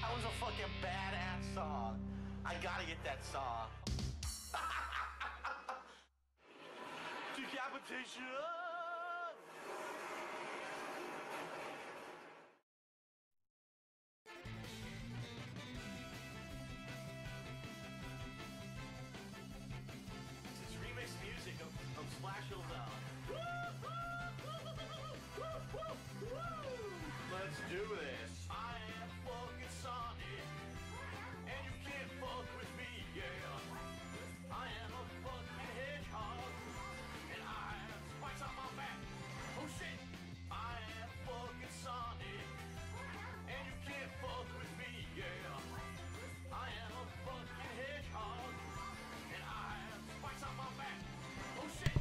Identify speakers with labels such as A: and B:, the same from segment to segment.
A: That was a fucking badass song. I gotta get that song. Decapitation! This is remix music of Splash Hill Down. Let's do this. I am fucking Sonic, and you can't fuck with me, yeah. I am a fucking hedgehog, and I have spikes on my back. Oh shit! I am fucking Sonic, and you can't fuck with me, yeah. I am a fucking hedgehog, and I have spikes on my back. Oh shit!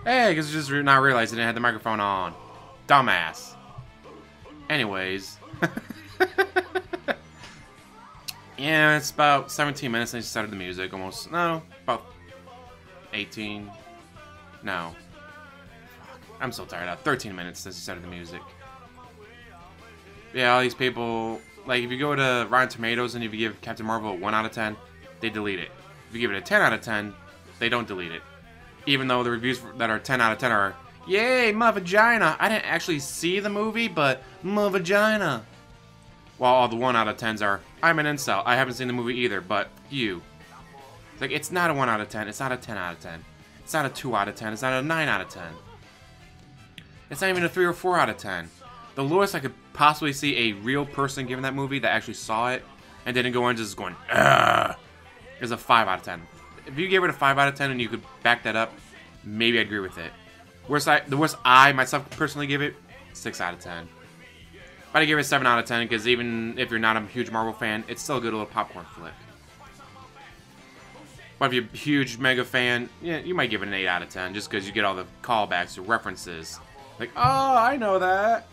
B: Hey, because just not realized I didn't have the microphone on. Dumbass. Anyways. Yeah, it's about 17 minutes since I started the music. Almost. No, about 18. No. I'm so tired. 13 minutes since I started the music. Yeah, all these people. Like, if you go to Rotten Tomatoes and if you give Captain Marvel a 1 out of 10, they delete it. If you give it a 10 out of 10, they don't delete it. Even though the reviews that are 10 out of 10 are, yay, my vagina. I didn't actually see the movie, but my vagina. While all the 1 out of 10s are, I'm an incel. I haven't seen the movie either, but you. It's like, it's not a 1 out of 10. It's not a 10 out of 10. It's not a 2 out of 10. It's not a 9 out of 10. It's not even a 3 or 4 out of 10. The lowest I could possibly see a real person giving that movie that actually saw it and didn't go in just going, ugh, is a 5 out of 10. If you gave it a 5 out of 10 and you could back that up, maybe I'd agree with it. The worst I myself personally give it, 6 out of 10. But I give it 7 out of 10 because even if you're not a huge Marvel fan, it's still a good little popcorn flick. But if you're a huge mega fan, yeah, you might give it an 8 out of 10 just because you get all the callbacks or references. Like, oh, I know that.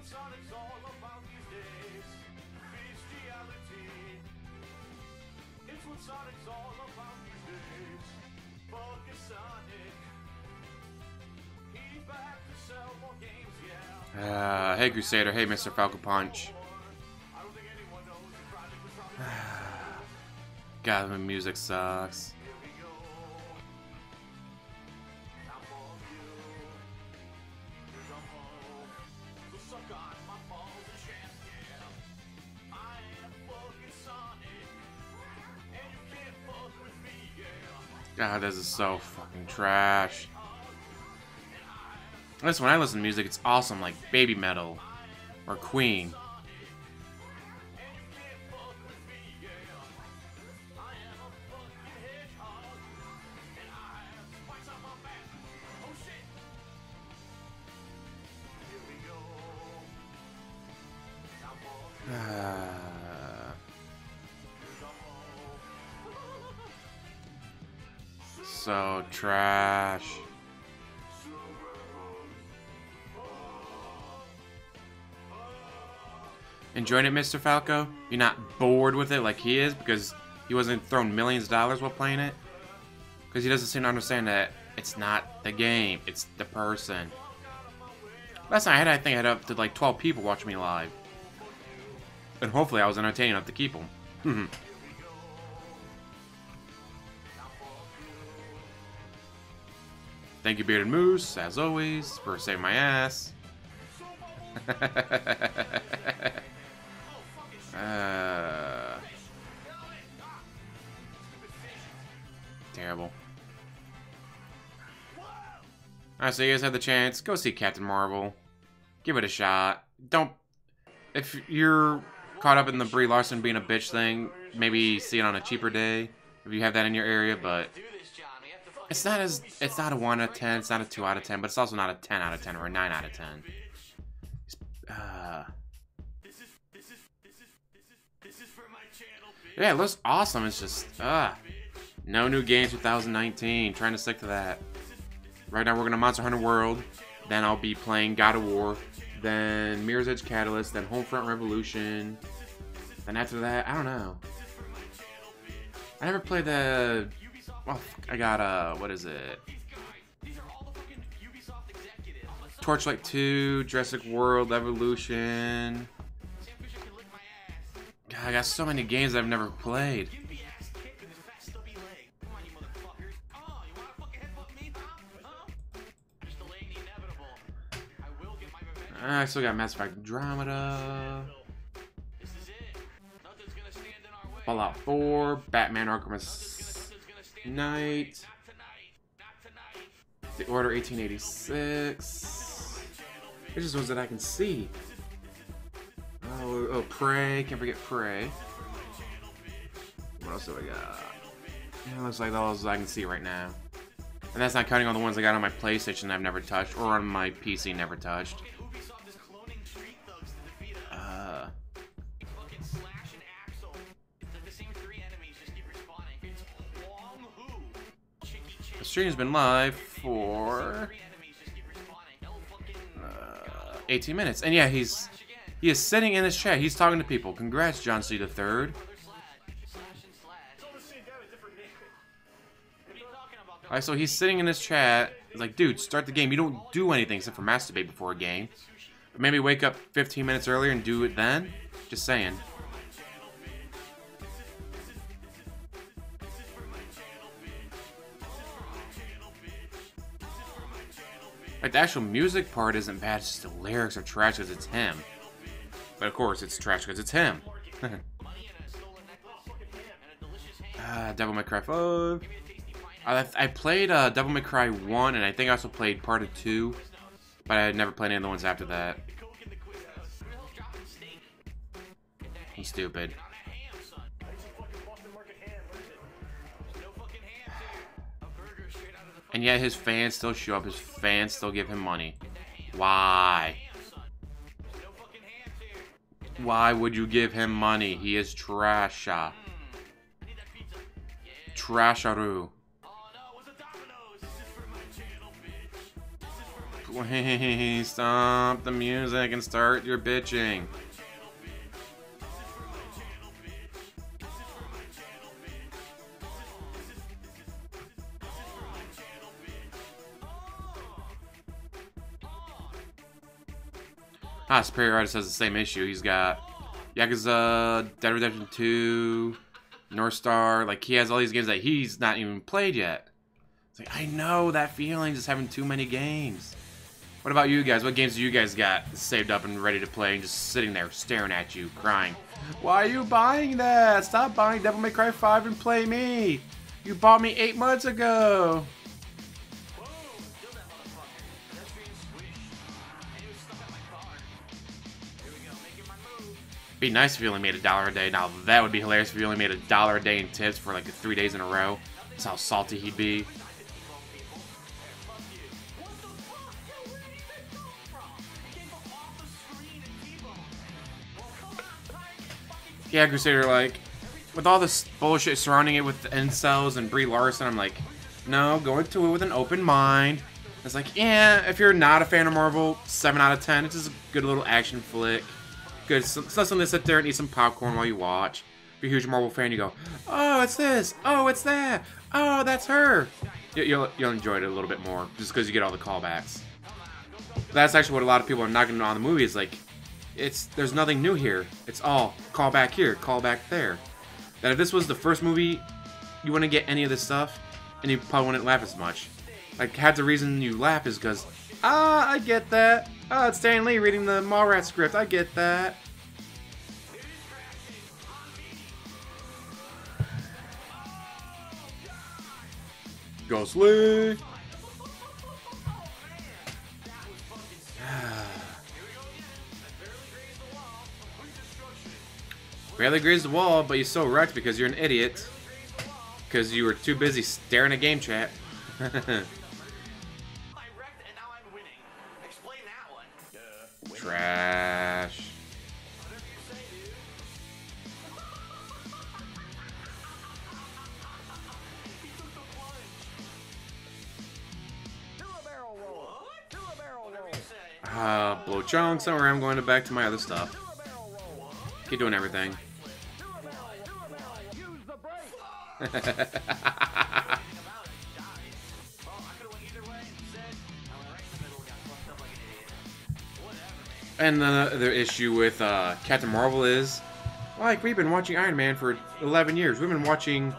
A: Sonic's all about these days. Bestiality. It's what Sonic's all about these days. Fucking Sonic. He's back to sell more games, yeah.
B: Hey Crusader, hey Mr. Falcon Punch.
A: I don't think anyone knows the project was probably
B: God, the music sucks.
A: Here we go. Now for you. Here's a hole. So suck on my balls and shit, yeah. I am fucking Sonic. And you can't fuck with me, yeah.
B: God, this is so fucking trash. Listen, when I listen to music, it's awesome, like Baby Metal or Queen. So trash. Enjoying it, Mr. Falco? You're not bored with it like he is because he wasn't throwing millions of dollars while playing it? Because he doesn't seem to understand that it's not the game, it's the person. Last night I think I had up to like 12 people watching me live. And hopefully I was entertaining enough to keep them. Thank you, Bearded Moose, as always, for saving my ass. Terrible. Alright, so you guys have the chance. Go see Captain Marvel. Give it a shot. Don't... If you're caught up in the Brie Larson being a bitch thing, maybe see it on a cheaper day. If you have that in your area, but... It's not a 1 out of 10, it's not a 2 out of 10, but it's also not a 10 out of 10 or a 9 out of 10. Yeah, it looks awesome. It's just, no new games 2019. Trying to stick to that. Right now, we're going to Monster Hunter World. Then I'll be playing God of War. Then Mirror's Edge Catalyst. Then Homefront Revolution. Then after that, I don't know. I never played the... Well, I got, what is it? Torchlight 2, Jurassic World, Evolution. God, I got so many games I've never played. I still got Mass Effect Andromeda. Fallout 4, Batman Arkham Knight. The Order 1886. There's just ones that I can see. Oh, Prey. Can't forget Prey. What else do I got? Yeah, looks like those I can see right now. And that's not counting all the ones I got on my PlayStation I've never touched, or on my PC never touched. The stream has been live for 18 minutes, and yeah, he is sitting in his chat. He's talking to people. Congrats, John C. the Third. Alright, so he's sitting in his chat. He's like, dude, start the game. You don't do anything except for masturbate before a game. But maybe wake up 15 minutes earlier and do it then. Just saying. Like, the actual music part isn't bad. It's just the lyrics are trash because it's him. But of course, it's trash because it's him. Devil May Cry 5. I played Devil May Cry 1, and I think I also played part of 2. But I had never played any of the ones after that. I'm stupid. And yet his fans still show up. His fans still give him money. Why? Why would you give him money? He is trasha. Trasharoo. Please stop the music and start your bitching. Superior Artist has the same issue. He's got Yakuza, Dead Redemption 2, North Star. Like, he has all these games that he's not even played yet. It's like, I know that feeling, just having too many games. What about you guys? What games do you guys got saved up and ready to play and just sitting there staring at you, crying? Why are you buying that? Stop buying Devil May Cry 5 and play me. You bought me 8 months ago. Be nice if you only made $1 a day. Now that would be hilarious if you only made $1 a day in tips for like 3 days in a row. That's how salty he'd be. Yeah, Crusader, like, with all this bullshit surrounding it with the incels and Brie Larson, I'm like, no, go into it with an open mind. It's like, yeah, if you're not a fan of Marvel, 7 out of 10. It's just a good little action flick. Good. It's not something to sit there and eat some popcorn while you watch. If you're a huge Marvel fan, you go, oh, it's this. Oh, it's that. Oh, that's her. You'll enjoy it a little bit more just because you get all the callbacks. That's actually what a lot of people are knocking on the movie is like, there's nothing new here. It's all call back here, call back there. That if this was the first movie, you wouldn't get any of this stuff, and you probably wouldn't laugh as much. Like, half the reason you laugh is because, I get that. It's Stan Lee reading the Mallrats script. I get that. Ghost Lee. Barely grazed the wall, but you still wrecked because you're an idiot. Because you were too busy staring at game chat.
A: I wrecked and now I'm winning. Explain that one.
B: Trash. Blow chunks. Don't worry, I'm going back to my other stuff. Keep doing everything. And the other issue with Captain Marvel is, like, we've been watching Iron Man for 11 years. We've been watching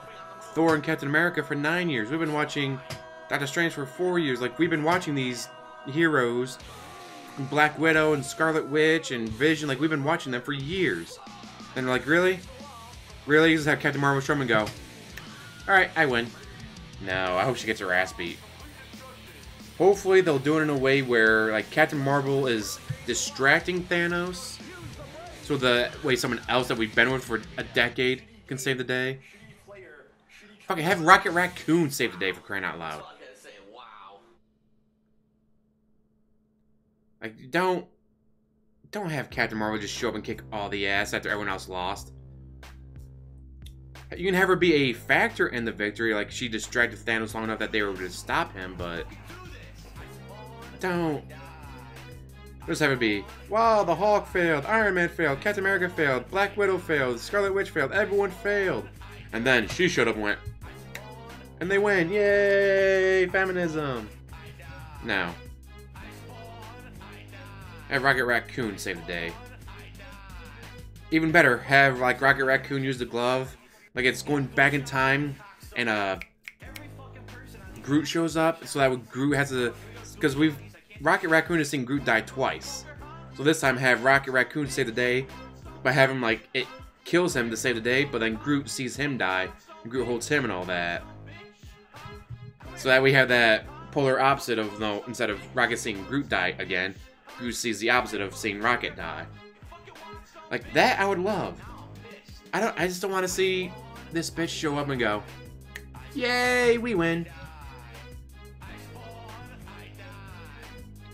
B: Thor and Captain America for 9 years. We've been watching Doctor Strange for 4 years. Like, we've been watching these heroes, Black Widow and Scarlet Witch and Vision. Like, we've been watching them for years. And they're like, really? Really? You just have Captain Marvel show up and go, alright, I win. No, I hope she gets her ass beat. Hopefully they'll do it in a way where, like, Captain Marvel is distracting Thanos, so the way someone else that we've been with for a decade can save the day. Fucking have Rocket Raccoon save the day, for crying out loud. Like, don't have Captain Marvel just show up and kick all the ass after everyone else lost. You can have her be a factor in the victory, like she distracted Thanos long enough that they were able to stop him, but don't just have it be, wow, the Hulk failed, Iron Man failed, Captain America failed, Black Widow failed, Scarlet Witch failed, everyone failed. And then she showed up and went, and they win, yay, feminism. No. Have Rocket Raccoon save the day. Even better, have like Rocket Raccoon use the glove, like it's going back in time, and Groot shows up, so that Groot has to, because Rocket Raccoon has seen Groot die twice, so this time have Rocket Raccoon save the day, by having like it kills him to save the day, but then Groot sees him die, and Groot holds him and all that, so that we have that polar opposite of, no, instead of Rocket seeing Groot die again, Groot sees the opposite of seeing Rocket die. Like that, I would love. I just don't want to see this bitch show up and go, yay, we win.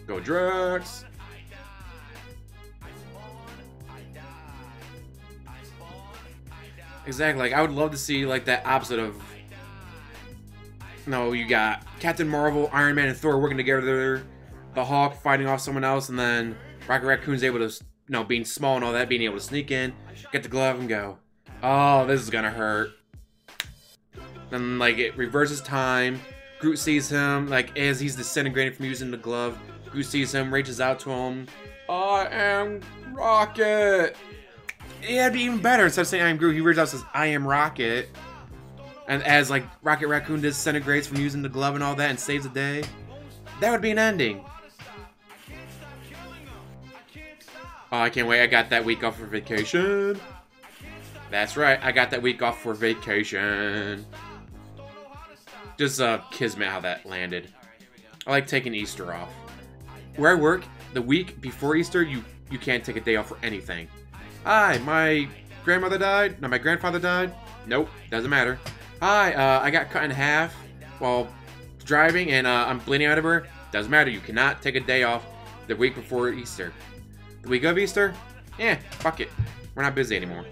B: Go Drax. Exactly, like I would love to see like that opposite of, no, you got Captain Marvel, Iron Man, and Thor working together, the Hulk fighting off someone else, and then Rocket Raccoon's able to, you know, being small and all that, being able to sneak in, get the glove and go, oh, this is gonna hurt. Then, like, it reverses time. Groot sees him, like, as he's disintegrating from using the glove. Groot sees him, reaches out to him. I am Rocket! Yeah, it'd be even better. Instead of saying I am Groot, he reaches out and says, I am Rocket. And as, like, Rocket Raccoon disintegrates from using the glove and all that and saves the day, that would be an ending. Oh, I can't wait. I got that week off for vacation. That's right. I got that week off for vacation. Just kismet how that landed. I like taking Easter off. Where I work, the week before Easter, you can't take a day off for anything. Hi, my grandmother died. No, my grandfather died. Nope, doesn't matter. Hi, I got cut in half while driving and I'm bleeding out everywhere. Doesn't matter. You cannot take a day off the week before Easter. The week of Easter? Yeah, fuck it. We're not busy anymore.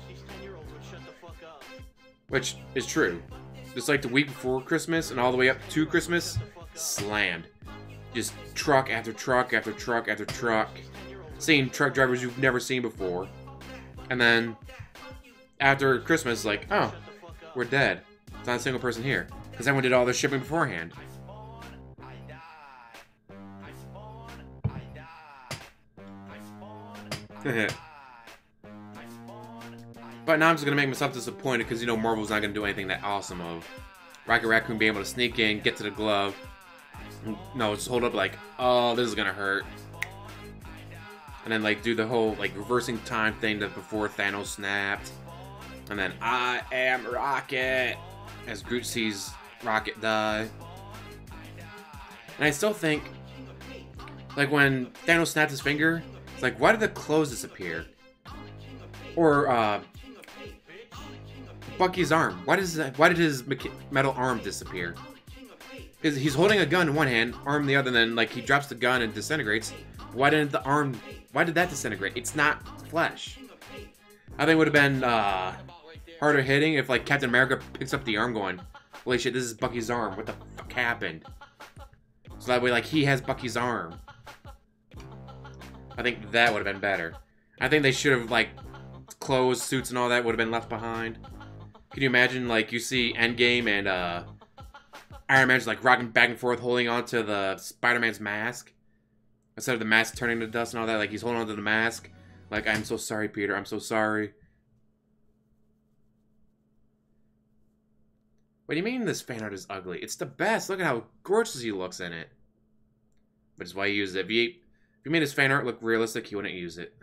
B: Which is true. Just like the week before Christmas and all the way up to Christmas, slammed. Just truck after truck after truck after truck. Seeing truck drivers you've never seen before. And then, after Christmas, like, oh, we're dead. There's not a single person here. Because everyone did all their shipping beforehand. But now I'm just going to make myself disappointed because, you know, Marvel's not going to do anything that awesome of Rocket Raccoon being able to sneak in, get to the glove. No, just hold up like, oh, this is going to hurt. And then, like, do the whole, like, reversing time thing that before Thanos snapped. And then, I am Rocket, as Groot sees Rocket die. And I still think, like, when Thanos snapped his finger, it's like, why did the clothes disappear? Or, Bucky's arm? Why did his metal arm disappear? Because he's holding a gun in one hand, arm in the other, and then like he drops the gun and disintegrates. Why did that disintegrate? It's not flesh. I think it would have been harder hitting if like Captain America picks up the arm going, holy shit, this is Bucky's arm. What the fuck happened? So that way like he has Bucky's arm. I think that would have been better. I think they should have like clothes, suits, and all that would have been left behind. Can you imagine like you see Endgame and Iron Man's like rocking back and forth holding onto the Spider-Man's mask? Instead of the mask turning to dust and all that, like he's holding onto the mask. Like, I'm so sorry, Peter. I'm so sorry. What do you mean this fan art is ugly? It's the best. Look at how gorgeous he looks in it. Which is why he used it. If you made his fan art look realistic, he wouldn't use it.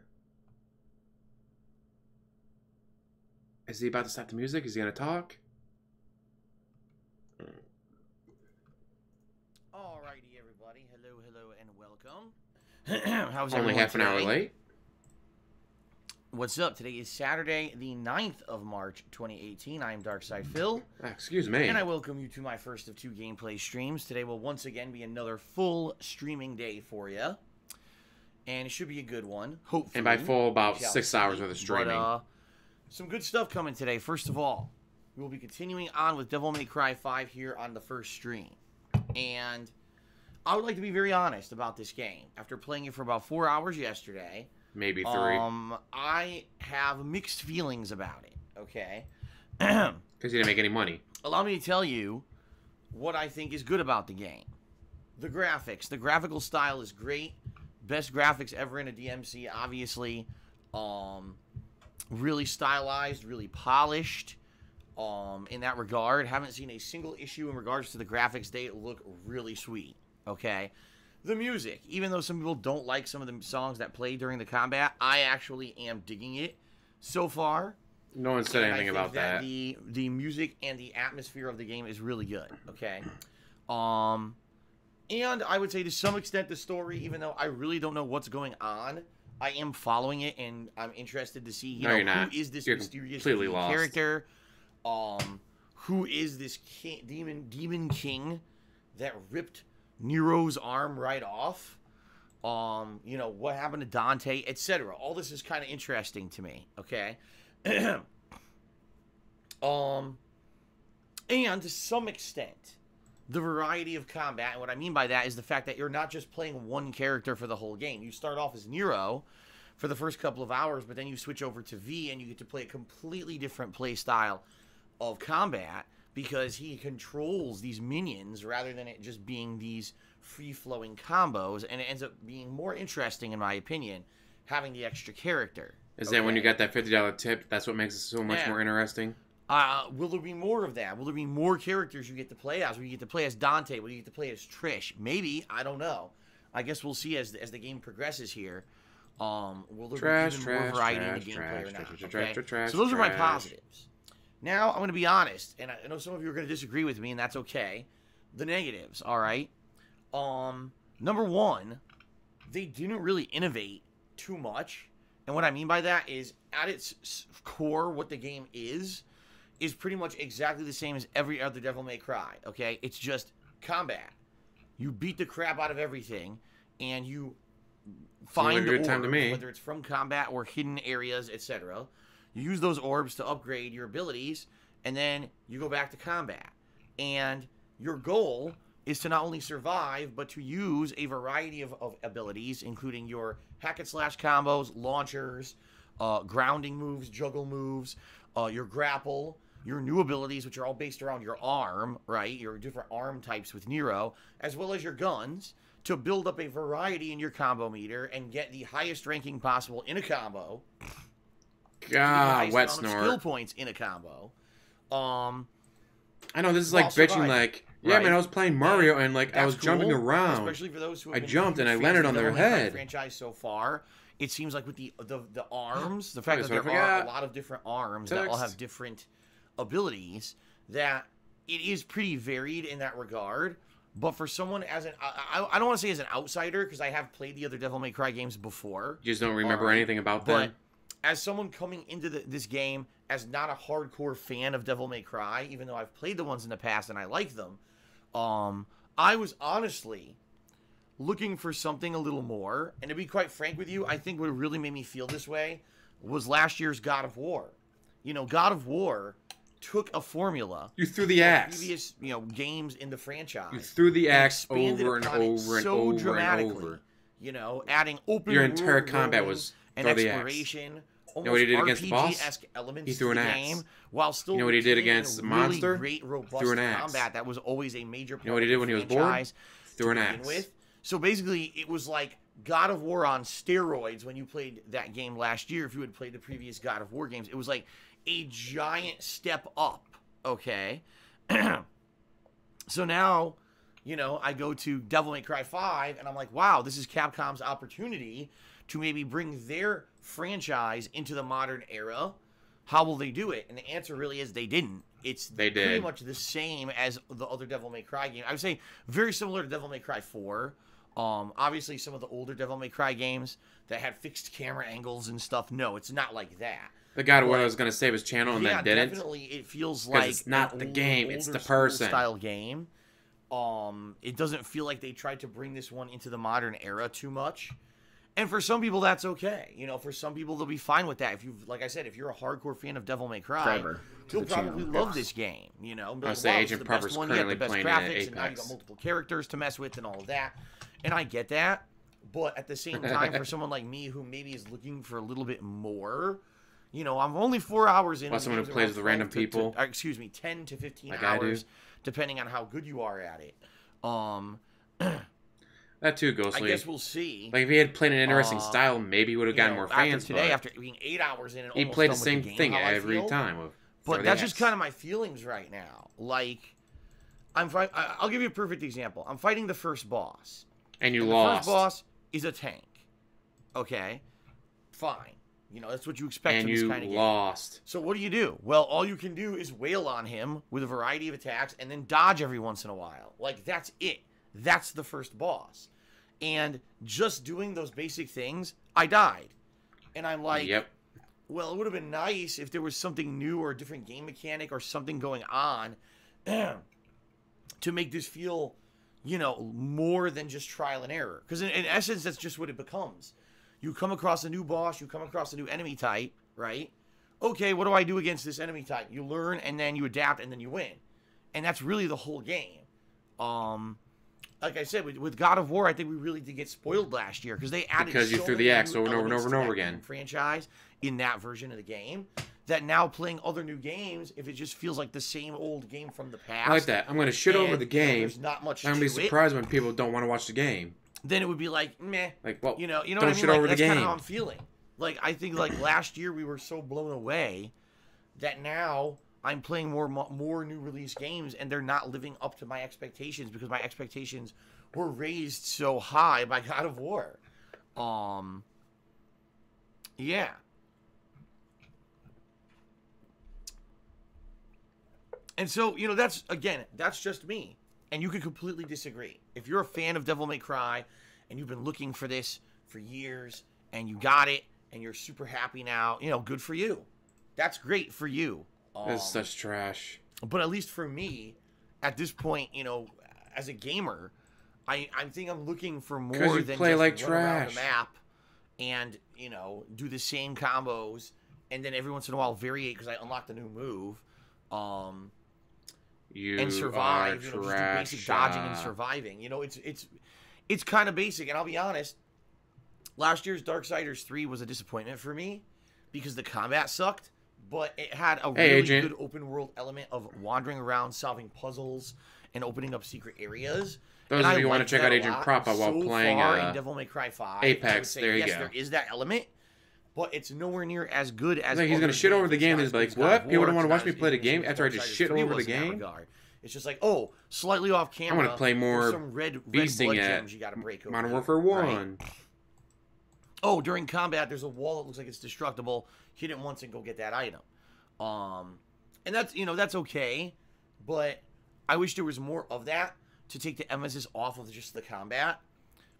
B: Is he about to stop the music? Is he going to talk?
C: Alrighty, everybody. Hello, and welcome. How's
B: Only half an hour late.
C: What's up? Today is Saturday, the 9th of March, 2018. I am Darkside Phil.
B: Excuse me.
C: And I welcome you to my first of 2 gameplay streams. Today will once again be another full streaming day for you. And it should be a good one, hopefully.
B: And by full, about 6 hours worth of streaming.
C: But, some good stuff coming today. First of all, we will be continuing on with Devil May Cry 5 here on the first stream. And I would like to be very honest about this game. After playing it for about 4 hours yesterday,
B: maybe 3.
C: I have mixed feelings about it, okay?
B: Because you didn't make any money.
C: Allow me to tell you what I think is good about the game. The graphics. The graphical style is great. Best graphics ever in a DMC, obviously. Really stylized, really polished in that regard. Haven't seen a single issue in regards to the graphics. They look really sweet, okay? The music, even though some people don't like some of the songs that play during the combat, I actually am digging it so far.
B: No one said anything about that.
C: The music and the atmosphere of the game is really good, okay? And I would say to some extent the story, even though I really don't know what's going on, I am following it, and I'm interested to see, who is this mysterious character? Who is this demon king that ripped Nero's arm right off? What happened to Dante, etc. All this is kind of interesting to me, okay? And to some extent, the variety of combat, and what I mean by that is the fact that you're not just playing one character for the whole game. You start off as Nero for the first couple of hours, but then you switch over to V, and you get to play a completely different play style of combat because he controls these minions rather than it just being these free-flowing combos, and it ends up being more interesting, in my opinion, having the extra character.
B: Is that when you got that $50 tip, that's what makes it so much more interesting?
C: Will there be more of that? Will there be more characters you get to play as? Will you get to play as Dante? Will you get to play as Trish? Maybe. I don't know. I guess we'll see as the game progresses here. Will there be even more variety in the gameplay or not? Okay? So those are my positives. Now, I'm going to be honest, and I know some of you are going to disagree with me, and that's okay. The negatives, all right? Number one, they didn't really innovate too much. And what I mean by that is, at its core, what the game is pretty much exactly the same as every other Devil May Cry, okay? It's just combat. You beat the crap out of everything, and you find orbs, whether it's from combat or hidden areas, etc. You use those orbs to upgrade your abilities, and then you go back to combat. And your goal is to not only survive, but to use a variety of abilities, including your hack-and-slash combos, launchers, grounding moves, juggle moves, your grapple, your new abilities, which are all based around your arm, right? Your different arm types with Nero, as well as your guns, to build up a variety in your combo meter and get the highest ranking possible in a combo.
B: God, wet snort.
C: Skill points in a combo.
B: I know this is like bitching, like, yeah, man, I was playing Mario and like I was jumping around.
C: Especially for those who
B: I jumped and I landed on their head.
C: Franchise so far, it seems like with the arms, the fact that there are a lot of different arms that all have different abilities, that it is pretty varied in that regard. But for someone as I don't want to say as an outsider, because I have played the other Devil May Cry games before.
B: You just don't remember anything about them?
C: as someone coming into this game as not a hardcore fan of Devil May Cry, even though I've played the ones in the past and I like them, I was honestly looking for something a little more. And to be quite frank with you, I think what really made me feel this way was last year's God of War. You know, God of War took a formula.
B: You threw the axe.
C: Previous, you know, games in the franchise.
B: You threw the axe
C: expanded
B: over and
C: upon it
B: over and
C: so
B: over and
C: dramatically.
B: over.
C: You know, adding open
B: Your entire
C: world
B: combat
C: building
B: was
C: and
B: throw the axe.
C: exploration.
B: You know what he did against the boss?
C: RPG-esque elements
B: He threw an
C: to the
B: axe.
C: game, while still
B: You know what he did
C: retaining
B: against
C: a
B: the
C: really
B: monster?
C: great, robust
B: Threw an axe.
C: combat that was always a major part
B: You know what he did when he was bored?
C: franchise
B: Threw an
C: to begin
B: axe.
C: with. So basically, it was like God of War on steroids when you played that game last year. If you had played the previous God of War games, it was like a giant step up. Okay, so now, you know, I go to Devil May Cry 5, and I'm like, wow, this is Capcom's opportunity to maybe bring their franchise into the modern era. How will they do it? And the answer really is they didn't. It's pretty much the same as the other Devil May Cry game. I would say very similar to Devil May Cry 4. Obviously, some of the older Devil May Cry games that had fixed camera angles and stuff, no, it's not like that.
B: The guy what I was going to save his channel and then didn't.
C: Definitely, it feels like
B: it's not the game, it's the person.
C: Style game. It doesn't feel like they tried to bring this one into the modern era too much. And for some people, that's okay. You know, for some people, they'll be fine with that. If you, like I said, if you're a hardcore fan of Devil May Cry, you'll probably love this game. You know,
B: I'll say Agent Puffer's currently playing
C: graphics,
B: it at
C: and now you
B: Apex.
C: got multiple characters to mess with and all of that. And I get that, but at the same time, for someone like me who maybe is looking for a little bit more, you know, I'm only 4 hours in.
B: Well, someone who plays with random people.
C: 10 to 15
B: like
C: hours, depending on how good you are at it.
B: That too, Ghostly.
C: I guess we'll see.
B: Like if he had played an interesting style, maybe he would have gotten more fans.
C: After being 8 hours in, and
B: he
C: almost
B: played the
C: done with
B: same
C: game,
B: thing
C: how I
B: every
C: feel.
B: time.
C: But that's just kind of my feelings right now. Like, I'll give you a perfect example. I'm fighting the first boss.
B: And you
C: The
B: lost.
C: first boss is a tank. Okay, fine. You know, that's what you expect from this kind of game.
B: And you lost.
C: So what do? Well, all you can do is wail on him with a variety of attacks and then dodge every once in a while. Like, that's it. That's the first boss. And just doing those basic things, I died. And I'm like,
B: yep.
C: Well, it would have been nice if there was something new or a different game mechanic or something going on to make this feel, you know, more than just trial and error. Because in essence, that's just what it becomes. You come across a new boss, you come across a new enemy type, right? Okay, what do I do against this enemy type? You learn, and then you adapt, and then you win. And that's really the whole game. Like I said, with God of War, I think we really did get spoiled last year because they added
B: because you
C: so
B: threw the
C: many
B: axe
C: new
B: over and over and
C: elements
B: over
C: to
B: and over
C: that
B: again.
C: Franchise in that version of the game that now playing other new games, if it just feels like the same old game from the past.
B: I like that. I'm going to shit over the game.
C: There's not much.
B: I'm going to be surprised when people don't want to watch the game.
C: Then it would be like, meh.
B: Like, well,
C: you know
B: don't
C: what I mean?
B: shit
C: Like,
B: over the
C: that's kind
B: game.
C: of how I'm feeling. Like, I think like last year we were so blown away that now I'm playing more new release games and they're not living up to my expectations because my expectations were raised so high by God of War. Yeah. And so, you know, that's just me. And you can completely disagree. If you're a fan of Devil May Cry and you've been looking for this for years and you got it and you're super happy now, you know, good for you. That's great for you.
B: This is such trash.
C: But at least for me, at this point, you know, as a gamer, I think I'm looking for more than
B: play
C: just
B: like
C: run around
B: trash.
C: the map and, you know, do the same combos and then every once in a while variate because I unlocked a new move. And survive, you know, just do basic dodging and surviving. You know, it's kind of basic. And I'll be honest, last year's Darksiders 3 was a disappointment for me because the combat sucked, but it had a really good open world element of wandering around, solving puzzles, and opening up secret areas.
B: Those of you who want to check out Agent Propa while playing
C: in Devil May Cry 5,
B: Apex, there you go.
C: Yes, there is that element, but it's nowhere near as good as.
B: Like he's gonna shit over the game. He's like, "What? People don't want to watch me play the game after I just shit over the game."
C: It's just like, oh, slightly off camera.
B: I want to play more
C: some red
B: beasting
C: blood
B: at
C: gems you got to break over.
B: Modern Warfare 1.
C: Right? Oh, during combat, there's a wall that looks like it's destructible. Hit it once and go get that item. And that's, you know, that's okay, but I wish there was more of that to take the emphasis off of just the combat.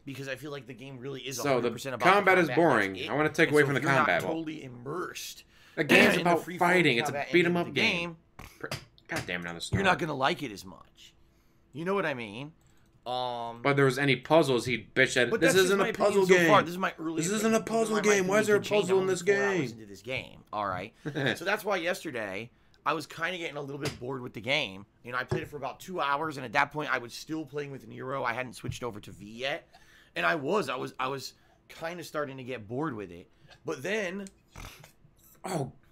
C: because I feel like the game really is 100%
B: So
C: about
B: the
C: the
B: combat is
C: and
B: boring.
C: that's it.
B: I want to take away
C: so
B: from the
C: if you're
B: combat.
C: not totally immersed.
B: The game's
C: in the
B: about
C: free-flowing
B: fighting. It's a
C: combat
B: beat 'em
C: ending
B: up
C: of the
B: game. God damn it, on the snort.
C: You're not gonna like it as much. You know what I mean?
B: But there was any puzzles, he'd bitch at.
C: But
B: This
C: that's just
B: isn't
C: my
B: a puzzle
C: opinion so
B: game.
C: far. This is my early.
B: This isn't a puzzle game. Why is there a puzzle in this game?
C: Into this game, all right. So that's why yesterday I was kind of getting a little bit bored with the game. You know, I played it for about 2 hours, and at that point, I was still playing with Nero. I hadn't switched over to V yet, and I was kind of starting to get bored with it. But then,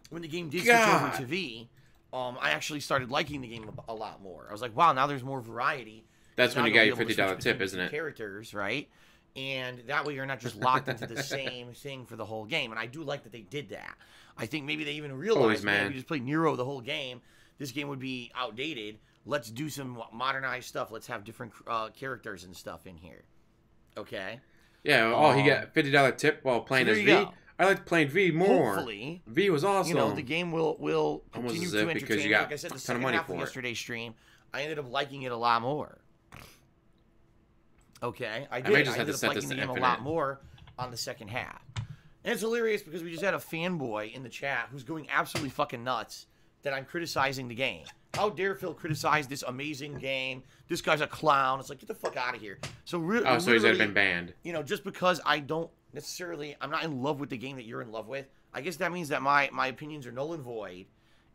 C: when the game did switch over to V, I actually started liking the game a lot more. I was like, wow, now there's more variety.
B: That's when you got your
C: $50
B: $50 tip, isn't it?
C: Characters, right? And that way you're not just locked into the same thing for the whole game. And I do like that they did that. I think maybe they even realized, man, if we just played Nero the whole game, this game would be outdated. Let's do some modernized stuff. Let's have different characters and stuff in here. Okay?
B: Yeah, he got $50 tip while playing as V.
C: Go.
B: I liked playing V more.
C: Hopefully,
B: V was awesome.
C: You know, the game will continue to entertain.
B: Because you got
C: like I said, the
B: a ton
C: second
B: of money
C: half of
B: for it.
C: yesterday's stream, I ended up liking it a lot more. Okay, I did.
B: may just
C: I
B: have to
C: ended up
B: set
C: liking
B: this
C: the
B: to
C: game a
B: infinite.
C: lot more on the second half. And it's hilarious because we just had a fanboy in the chat who's going absolutely fucking nuts that I'm criticizing the game. How dare Phil criticize this amazing game? This guy's a clown. It's like, get the fuck out of here. So
B: so he's been banned.
C: You know, just because I don't necessarily, I'm not in love with the game that you're in love with, I guess that means that my opinions are null and void.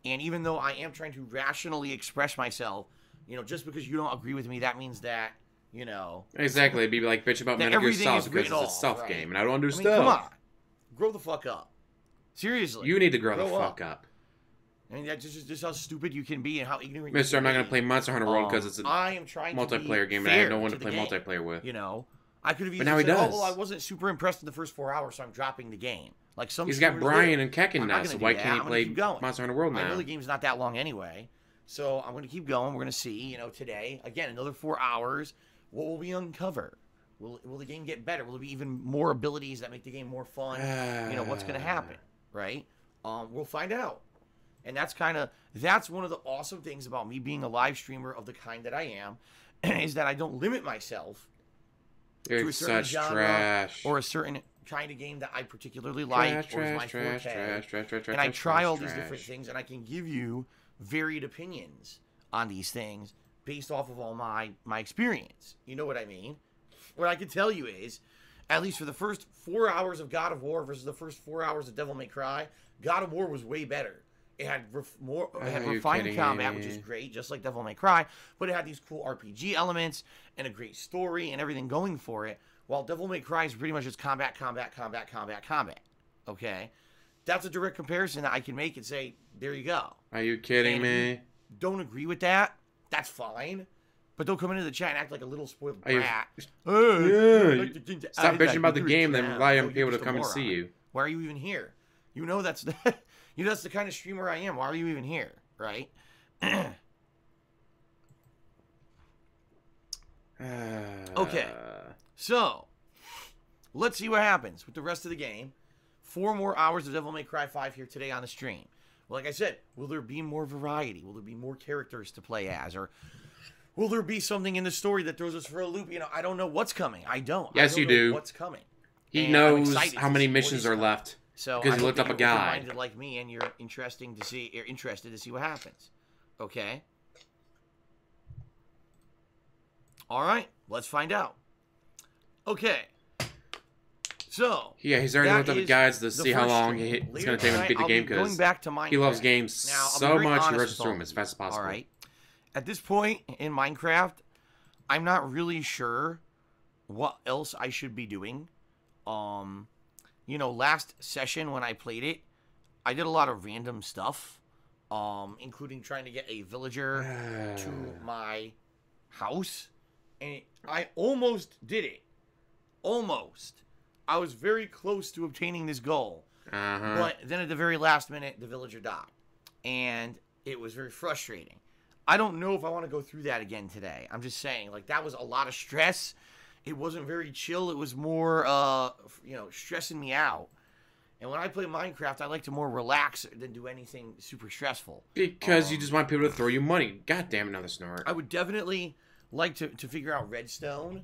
C: And even though I am trying to rationally express myself, you know, just because you don't agree with me, that means that, you know.
B: Exactly. It'd be like bitch about Metal Gear Solid because it's a stealth game, and I don't understand.
C: I mean, come on. Grow the fuck up. Seriously.
B: You need to grow the fuck up.
C: I mean, that's just how stupid you can be and how ignorant
B: Mister,
C: you
B: I'm
C: can
B: not going to play Monster Hunter World because it's a
C: I am trying
B: multiplayer
C: to be
B: game, and I have no
C: fair
B: one to
C: the
B: play
C: game,
B: multiplayer with.
C: You know, I could have
B: But
C: easily
B: now he
C: said,
B: does.
C: oh, well, I wasn't super impressed in the first 4 hours, so I'm dropping the game. Like some
B: He's got
C: streamers
B: Brian
C: do.
B: and Kekken
C: I'm
B: now,
C: not
B: so
C: gonna
B: why
C: do that.
B: can't he
C: I'm gonna
B: play
C: keep going.
B: Monster Hunter World now?
C: I know the game's not that long anyway, so I'm going to keep going. We're going to see, you know, today, again, another 4 hours. What will we uncover? Will the game get better? Will there be even more abilities that make the game more fun? You know, what's going to happen, right? We'll find out. And that's one of the awesome things about me being a live streamer of the kind that I am, is that I don't limit myself to a certain genre or a certain kind of game that I particularly like or is my forte. And I try all these different things, and I can give you varied opinions on these things based off of all my experience. You know what I mean? What I can tell you is, at least for the first 4 hours of God of War versus the first 4 hours of Devil May Cry, God of War was way better. It had refined combat, which is great, just like Devil May Cry, but it had these cool RPG elements and a great story and everything going for it, while Devil May Cry is pretty much just combat. Okay? That's a direct comparison that I can make and say, there you go.
B: Are you kidding me?
C: Don't agree with that? That's fine. But don't come into the chat and act like a little spoiled brat.
B: Stop bitching about the game, then rely on people to come and see you.
C: Why are you even here? You know that's that's the kind of streamer I am. Why are you even here, right? Okay, so let's see what happens with the rest of the game. 4 more hours of Devil May Cry 5 here today on the stream. Like I said, will there be more variety? Will there be more characters to play as? Or will there be something in the story that throws us for a loop? You know, I don't know what's coming. I don't.
B: Yes, you do.
C: What's coming?
B: He knows how many missions are left.
C: So
B: because he looked up a guide.
C: You're like me, and you're interested to see what happens. Okay. All right. Let's find out. Okay. So
B: yeah, he's already looked up the guides to see how long it's going to take him to beat the game because he loves games so much he rushes through them as fast as possible.
C: All right. At this point in Minecraft, I'm not really sure what else I should be doing. You know, last session when I played it, I did a lot of random stuff, including trying to get a villager to my house, and I almost did it. Almost. I was very close to obtaining this goal, but then at the very last minute, the villager died, and it was very frustrating. I don't know if I want to go through that again today. I'm just saying, like, that was a lot of stress. It wasn't very chill. It was more, you know, stressing me out. And when I play Minecraft, I like to more relax than do anything super stressful.
B: Because you just want people to throw you money. God damn it, another snort.
C: I would definitely like to figure out redstone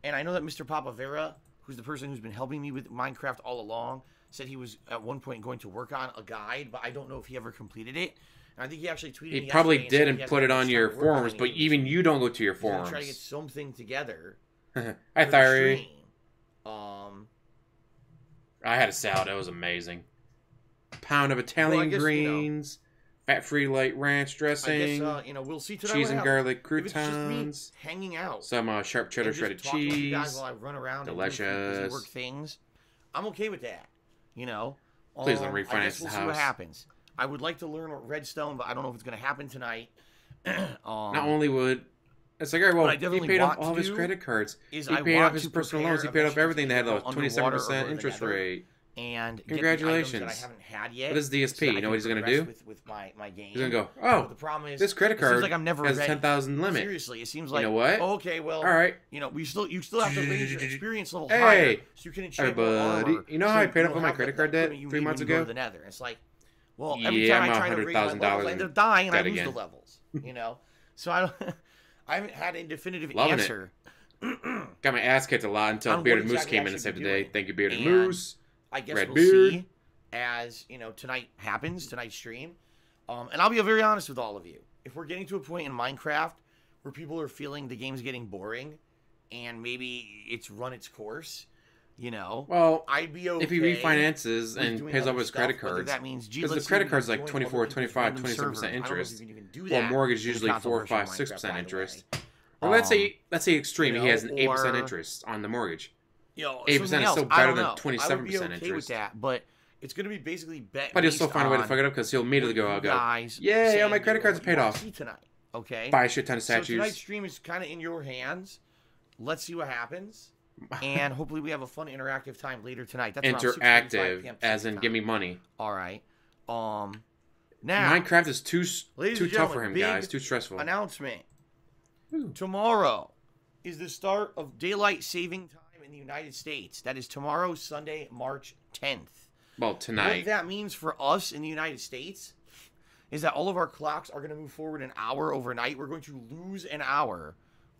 C: And I know that Mr. Papavera, who's the person who's been helping me with Minecraft all along, said he was at one point going to work on a guide, but I don't know if he ever completed it. And I think he actually tweeted me.
B: He probably
C: yesterday
B: did
C: and
B: and put it on your forums, but even you don't go to your
C: He's gonna
B: forums.
C: try to get something together.
B: Hi,
C: for the
B: Thyri.
C: stream.
B: I had a salad. That was amazing. Pound of Italian
C: guess,
B: greens, fat-free light ranch dressing,
C: I guess, we'll see tonight.
B: cheese
C: what
B: and
C: happens.
B: garlic
C: If it's just me
B: croutons,
C: hanging out,
B: some sharp cheddar
C: and just
B: shredded
C: talking to you guys
B: cheese.
C: while I run around
B: Delicious.
C: and do busy work things, I'm okay with that.
B: Please don't
C: I
B: refinance
C: guess
B: the
C: we'll see what
B: house.
C: happens. I would like to learn Redstone, but I don't know if it's going to happen tonight.
B: Not only would it's like, all right, well,
C: What I
B: he
C: definitely
B: paid off
C: want
B: all
C: to
B: of his
C: do
B: credit cards. He
C: is I
B: paid off
C: want
B: his
C: to
B: personal
C: prepare
B: loans. He paid off
C: eventually
B: everything.
C: to
B: They had
C: go
B: a
C: underwater
B: 27%
C: over
B: interest
C: the nether.
B: rate.
C: And
B: Congratulations.
C: get the items that I haven't had yet.
B: What is DSP?
C: so that
B: You know
C: I
B: what he's
C: can
B: going to do?
C: progress with my game.
B: He's going to go,
C: But
B: oh,
C: the problem is,
B: this credit
C: it seems
B: card
C: like I'm never
B: has a
C: ready.
B: 10,000 limit.
C: Seriously, it seems like,
B: know what?
C: oh, okay, well,
B: All right.
C: you still have to raise your experience level
B: Hey,
C: higher so you can enchant more
B: everybody.
C: armor.
B: You know how
C: so
B: I paid
C: you
B: off
C: don't
B: my
C: have
B: credit
C: the
B: card debt
C: equipment you
B: 3
C: need
B: months
C: when you go
B: ago?
C: to the nether. It's like, well, every
B: Yeah,
C: time
B: I'm
C: I try to raise my
B: $100,000
C: levels, I end up dying and I
B: debt
C: lose
B: again.
C: the levels. So I haven't had a definitive
B: Loving it.
C: answer.
B: Got my ass kicked a lot until
C: On what
B: Bearded Moose
C: exactly
B: came
C: I
B: in and
C: should
B: saved
C: be
B: the day.
C: doing.
B: Thank you, Bearded
C: And
B: Moose.
C: I guess
B: Red
C: we'll
B: beard.
C: see as tonight happens, tonight's stream. And I'll be very honest with all of you. If we're getting to a point in Minecraft where people are feeling the game's getting boring and maybe it's run its course,
B: Well,
C: I'd be okay
B: if he refinances
C: with
B: and
C: doing
B: pays
C: other
B: off his
C: stuff,
B: credit
C: whether
B: cards,
C: that means, gee,
B: because the
C: let's see
B: credit
C: if we
B: card's
C: can
B: like
C: join
B: 24,
C: other people's
B: 25,
C: random
B: 27%
C: servers. I don't know if
B: interest.
C: you can even do
B: Well,
C: that
B: mortgage is
C: in the
B: usually
C: console
B: 4,
C: version of
B: 5,
C: Minecraft,
B: 6%
C: by the
B: interest.
C: way.
B: Well, let's say extreme. He has an 8%
C: or-
B: interest on the mortgage. 8%
C: something
B: is
C: else,
B: still
C: I
B: better
C: don't
B: than
C: know.
B: 27%
C: I would be okay
B: interest.
C: with that, but it's going to be basically bet.
B: But he'll still
C: based
B: find a way to
C: on
B: fuck it up because he'll immediately go,
C: what
B: I'll
C: you
B: go,
C: guys
B: yay, all
C: saying
B: my credit
C: you
B: cards are paid
C: wanna
B: off.
C: see tonight. Okay.
B: Buy a shit ton of
C: So
B: statues.
C: tonight's stream is kind of in your hands. Let's see what happens, and hopefully we have a fun interactive time later tonight. That's around 6:45
B: Interactive,
C: PM
B: as in
C: Pacific
B: give me
C: time.
B: money.
C: All right. Now
B: Minecraft is too
C: Ladies and
B: tough for
C: gentlemen,
B: him,
C: big
B: guys. Too stressful.
C: announcement.
B: Ooh.
C: Tomorrow is the start of daylight saving time in the United States. That is tomorrow, Sunday, March 10th.
B: Well,
C: What
B: tonight.
C: that means for us in the United States is that all of our clocks are going to move forward an hour overnight. We're going to lose an hour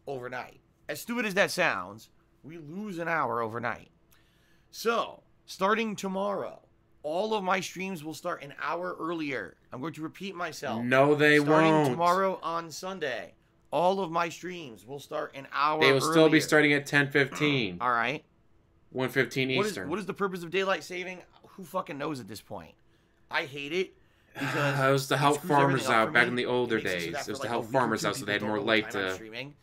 C: overnight. As stupid as that sounds, we lose an hour overnight. So, starting tomorrow, all of my streams will start an hour earlier. I'm going to repeat myself.
B: No, they
C: Starting
B: won't.
C: tomorrow on Sunday, all of my streams will start an hour
B: They will still be
C: earlier.
B: starting at 10:15,
C: All right.
B: 1:15
C: What
B: Eastern.
C: is the purpose of daylight saving? Who fucking knows at this point? I hate it because
B: It was to help
C: screws
B: farmers
C: everything up
B: out
C: for
B: back
C: me.
B: in the
C: It
B: older
C: makes it so
B: days.
C: that
B: It
C: for
B: was to
C: like a
B: help
C: week or
B: farmers
C: two,
B: out so they had
C: people
B: more
C: don't know
B: light
C: the time I'm
B: to.
C: streaming,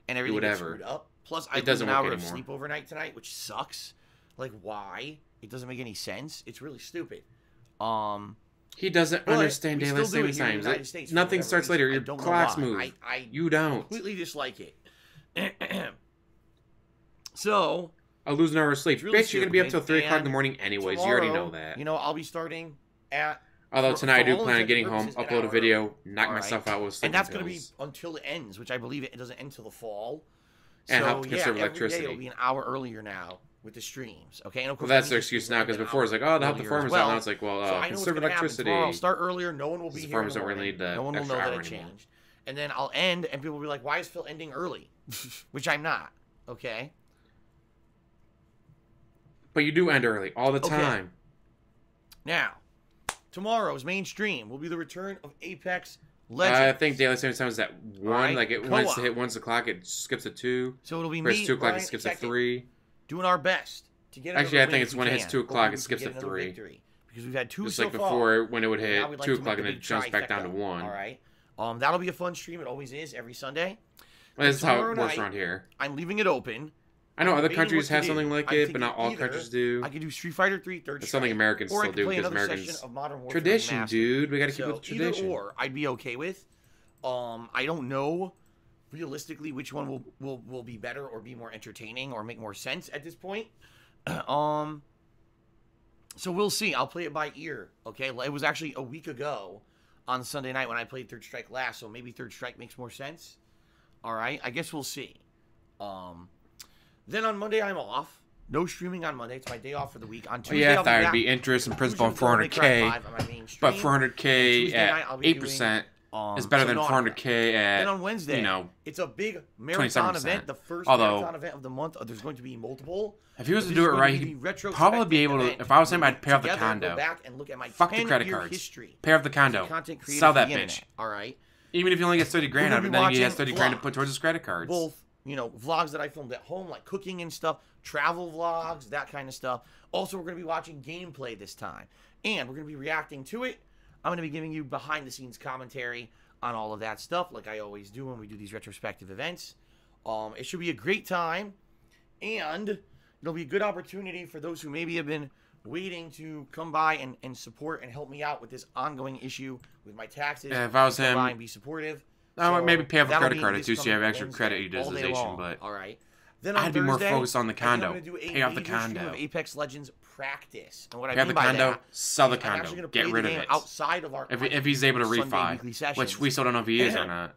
C: and everything gets
B: whatever.
C: screwed up. Plus, I
B: It doesn't
C: lose an
B: work
C: hour of
B: anymore.
C: sleep overnight tonight, which sucks. Like, why? It doesn't make any sense. It's really stupid.
B: He doesn't
C: But
B: understand
C: we
B: daylight
C: still do it
B: saving
C: here in the
B: times.
C: United States for
B: Nothing
C: whatever
B: starts
C: reason.
B: later.
C: I
B: Your
C: don't know
B: clocks
C: why.
B: move.
C: I
B: You don't.
C: completely dislike it. So,
B: I'll lose an hour of sleep.
C: It's really
B: Bitch, you're gonna be up till
C: stupid,
B: 3 o'clock in the
C: and
B: morning anyways. You already know
C: tomorrow,
B: that.
C: I'll be starting at.
B: Although
C: for-
B: tonight I
C: for
B: do
C: all
B: plan on
C: intents
B: getting
C: and
B: home,
C: purposes, an
B: upload a
C: hour
B: video, knock
C: All right.
B: myself out with sleeping
C: And that's going to be
B: pills.
C: until it ends, which I believe it doesn't end till the fall.
B: And
C: so,
B: help to
C: yeah,
B: conserve
C: every
B: electricity.
C: day it'll be an hour earlier now with the streams. Okay, and of
B: Well,
C: course,
B: that's
C: the
B: their
C: weekend
B: excuse
C: streams
B: now
C: will
B: because
C: be an
B: before it's like,
C: hour
B: oh, to help the
C: earlier
B: farmers
C: as
B: out.
C: well.
B: Now it's like, well,
C: So I know what's
B: conserve
C: gonna happen
B: electricity.
C: tomorrow. I'll start earlier. No one will be
B: The
C: here.
B: farmers
C: in the
B: don't really
C: morning.
B: need the
C: No one will
B: extra
C: know that
B: hour
C: it
B: anymore.
C: changed. And then I'll end, and people will be like, "Why is Phil ending early?" Which I'm not. Okay.
B: But you do end early all the
C: Okay.
B: time.
C: Now, tomorrow's main stream will be the return of Apex
B: I
C: Legends.
B: think daylight saving time is at 1.
C: Alright,
B: Like, it wants to
C: co-op.
B: hit 1 o'clock, it skips at 2.
C: So it'll be
B: Whereas
C: me,
B: 2 o'clock,
C: Brian,
B: it skips
C: and
B: at
C: Tekken
B: 3.
C: doing our best to get.
B: Actually,
C: another
B: I think
C: win
B: it's
C: if
B: when
C: we
B: it hits
C: can.
B: 2 o'clock,
C: Hopefully
B: it skips
C: we can
B: at
C: get another
B: 3.
C: victory, because we've had 2
B: Just
C: so
B: like
C: far.
B: before, when it would
C: Now
B: hit
C: we'd like
B: 2
C: to
B: o'clock
C: make
B: and
C: the
B: it
C: big
B: jumps back down to
C: trifecta.
B: 1.
C: All right. That'll be a fun stream. It always is every Sunday.
B: Well, this is how
C: Tomorrow
B: it works
C: night,
B: around here.
C: I'm leaving it open.
B: I know other
C: debating
B: countries
C: what to
B: have
C: do.
B: something like
C: I'm
B: it, but not
C: thinking
B: all
C: either
B: countries do.
C: I could do Street Fighter 3 Third
B: That's something
C: Strike,
B: Americans
C: or I
B: still
C: could
B: do
C: play
B: because
C: another
B: Americans.
C: session of Modern Warfare
B: Tradition,
C: Remastered.
B: dude. We gotta keep
C: So
B: with tradition.
C: either or, I'd be okay with. I don't know realistically which one will be better or be more entertaining or make more sense at this point. So we'll see. I'll play it by ear. Okay, it was actually a week ago on Sunday night when I played Third Strike last, so maybe Third Strike makes more sense. All right, I guess we'll see. Then on Monday I'm off. No streaming on Monday. It's my day off for the week. On
B: Well,
C: Tuesday,
B: yeah,
C: I'll
B: that would
C: back.
B: be interest and principal on
C: Usually Minecraft
B: 400K.
C: 5 on my main
B: But
C: stream.
B: 400K
C: Tuesday night,
B: at
C: I'll be
B: 8%. It's better
C: so
B: than
C: no,
B: 400K at,
C: then on Wednesday,
B: you know,
C: it's a big marathon
B: 27%.
C: event, the first
B: Although,
C: marathon event of the month. There's going to be multiple.
B: if he was
C: But
B: to
C: this
B: do
C: is
B: it
C: going
B: right,
C: to
B: he
C: be the
B: could probably be able to.
C: retrospective
B: If I was him,
C: event.
B: I'd pay off the
C: Together,
B: condo.
C: Go back and look at my
B: Fuck the credit
C: 10-year
B: cards.
C: history
B: Pay off the
C: as a
B: condo.
C: content creator
B: Sell
C: for
B: that
C: the
B: bitch.
C: internet, all right.
B: Even if he only gets 30 grand out of it, then he has 30 grand to
C: vlogs.
B: put towards his credit cards.
C: Both, vlogs that I filmed at home, like cooking and stuff, travel vlogs, that kind of stuff. Also, we're going to be watching gameplay this time, and we're going to be reacting to it. I'm going to be giving you behind-the-scenes commentary on all of that stuff, like I always do when we do these retrospective events. It should be a great time, and it'll be a good opportunity for those who maybe have been waiting to come by and support and help me out with this ongoing issue with my taxes.
B: Yeah, if I was
C: come
B: him,
C: by and be supportive.
B: I would maybe pay off a
C: that'll
B: credit
C: be
B: card or
C: this
B: two so you have
C: coming
B: extra
C: Wednesday,
B: credit
C: all day
B: utilization,
C: long.
B: but
C: all right. Then on
B: I'd be more
C: Thursday,
B: focused on the
C: I think I'm
B: condo.
C: gonna do a
B: Pay off the
C: major stream
B: condo.
C: of Apex Legends practice. And what I
B: Pay off
C: mean
B: the
C: by
B: condo,
C: that
B: sell the
C: is I'm actually
B: condo,
C: gonna
B: get
C: play
B: rid
C: the
B: of
C: game
B: it.
C: outside of our
B: If he's able to
C: Sunday
B: refi,
C: weekly sessions,
B: which we still don't know if he is or not.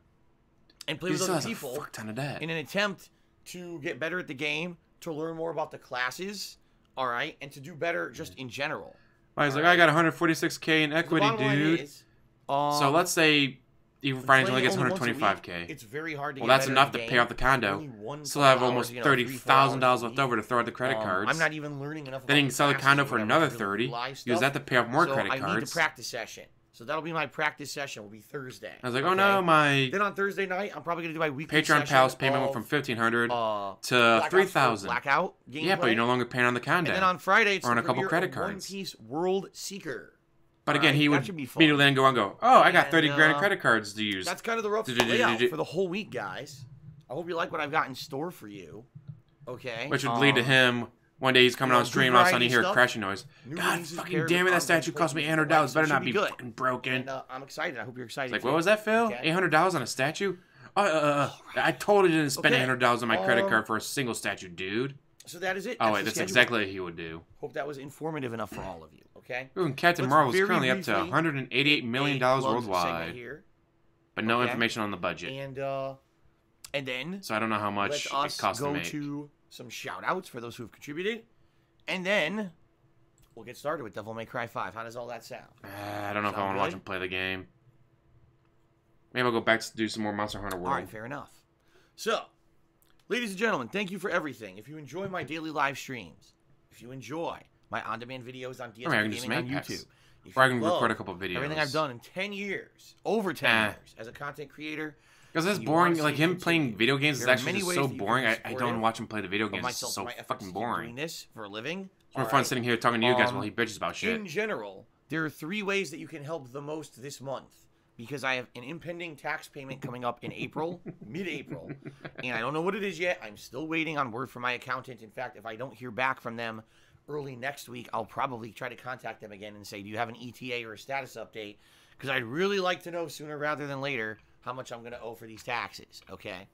C: and play
B: He
C: with
B: still
C: other
B: has a
C: people
B: fuck ton of debt.
C: in an attempt to get better at the game, to learn more about the classes, all right, and to do better just in general.
B: He's like, I got 146K in equity,
C: The bottom line
B: dude.
C: is,
B: So let's say even Friday only gets
C: playing once a week,
B: 125K.
C: It's very hard to
B: Well,
C: get
B: that's
C: better
B: enough
C: at the
B: to pay
C: game.
B: off the condo.
C: Only one
B: Still have
C: couple
B: almost
C: hours,
B: $30,000
C: 3-4
B: left over to throw at the credit cards.
C: I'm not even learning enough.
B: Then he
C: about
B: can sell the
C: classes
B: condo
C: or
B: for
C: whatever
B: another
C: to really
B: 30.
C: live
B: Use
C: stuff.
B: that to pay off more
C: So
B: credit
C: I need
B: cards.
C: the practice session. So that'll be my practice session. Will be Thursday.
B: I was like,
C: okay?
B: oh no, my
C: Then on Thursday night, I'm probably gonna do my weekly
B: Patreon
C: session
B: pals payment went
C: of,
B: from $1,500 to
C: Black Ops
B: 3,000.
C: Blackout gameplay.
B: Yeah, but you're no longer paying on the condo.
C: And then on Friday, it's
B: or on
C: the
B: a couple
C: premiere
B: credit
C: of
B: cards.
C: One Piece World Seeker.
B: But again, he
C: That
B: would
C: should be fun.
B: immediately then go and go, oh, I got
C: And,
B: 30 grand in credit cards to use.
C: That's kind of the rough layout for the whole week, guys. I hope you like what I've got in store for you. Okay.
B: Which would lead to him. One day he's coming on stream, all of a sudden you hear a crashing noise.
C: New
B: God
C: releases
B: fucking
C: paired
B: damn it,
C: with
B: that statue
C: ongoing
B: cost me
C: playthroughs.
B: $800.
C: So
B: Better
C: it
B: not
C: should
B: be
C: good.
B: fucking broken.
C: And I'm excited. I hope you're excited.
B: Like,
C: too.
B: what was that, Phil?
C: Okay.
B: $800 on a statue? I totally didn't spend
C: Okay.
B: $800 on my credit card for a single statue, dude.
C: So that is it.
B: Oh, wait,
C: the
B: that's
C: schedule.
B: exactly what he would do.
C: Hope that was informative enough for all of you. Okay.
B: Ooh, and Captain
C: Let's
B: Marvel is
C: very
B: currently up to
C: briefly
B: $188 million
C: plug segment
B: worldwide,
C: here.
B: but no
C: Okay.
B: information on the budget.
C: And then
B: So I don't know how much
C: let
B: it
C: us
B: costs to
C: go
B: make.
C: to some shout outs for those who have contributed. And then we'll get started with Devil May Cry 5. How does all that sound?
B: I don't know if I
C: Sound
B: want to watch
C: good?
B: him play the game. Maybe I'll go back to do some more Monster Hunter World.
C: All right, fair enough. So, ladies and gentlemen, thank you for everything. If you enjoy my daily live streams, if you enjoy my on-demand videos on DSP
B: I can just
C: Gaming on
B: make packs.
C: YouTube, if
B: Or I
C: you
B: can
C: love
B: record a couple videos.
C: everything I've done in 10 years, over 10 years as a content creator,
B: Because it's
C: you
B: boring.
C: wanna
B: Like
C: see
B: him
C: it
B: playing
C: continue.
B: video games is
C: There are
B: actually
C: many
B: just
C: ways
B: so
C: that you can
B: boring.
C: be
B: I don't
C: supportive
B: watch him play the video
C: of
B: games. It's
C: myself,
B: so
C: my efforts
B: fucking
C: to keep doing
B: boring.
C: this for a living.
B: It's more
C: All
B: fun
C: right.
B: sitting here talking to you guys while he bitches about shit.
C: In general, there are 3 ways that you can help the most this month. Because I have an impending tax payment coming up in April, mid-April, and I don't know what it is yet. I'm still waiting on word from my accountant. In fact, if I don't hear back from them early next week, I'll probably try to contact them again and say, do you have an ETA or a status update? Because I'd really like to know sooner rather than later how much I'm going to owe for these taxes, okay?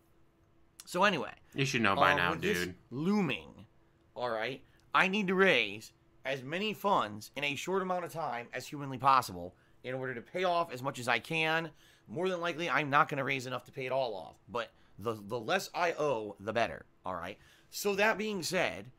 C: So anyway.
B: You should know by now,
C: with this
B: dude.
C: looming, all right, I need to raise as many funds in a short amount of time as humanly possible in order to pay off as much as I can. More than likely, I'm not going to raise enough to pay it all off. But the less I owe, the better. All right. So that being said,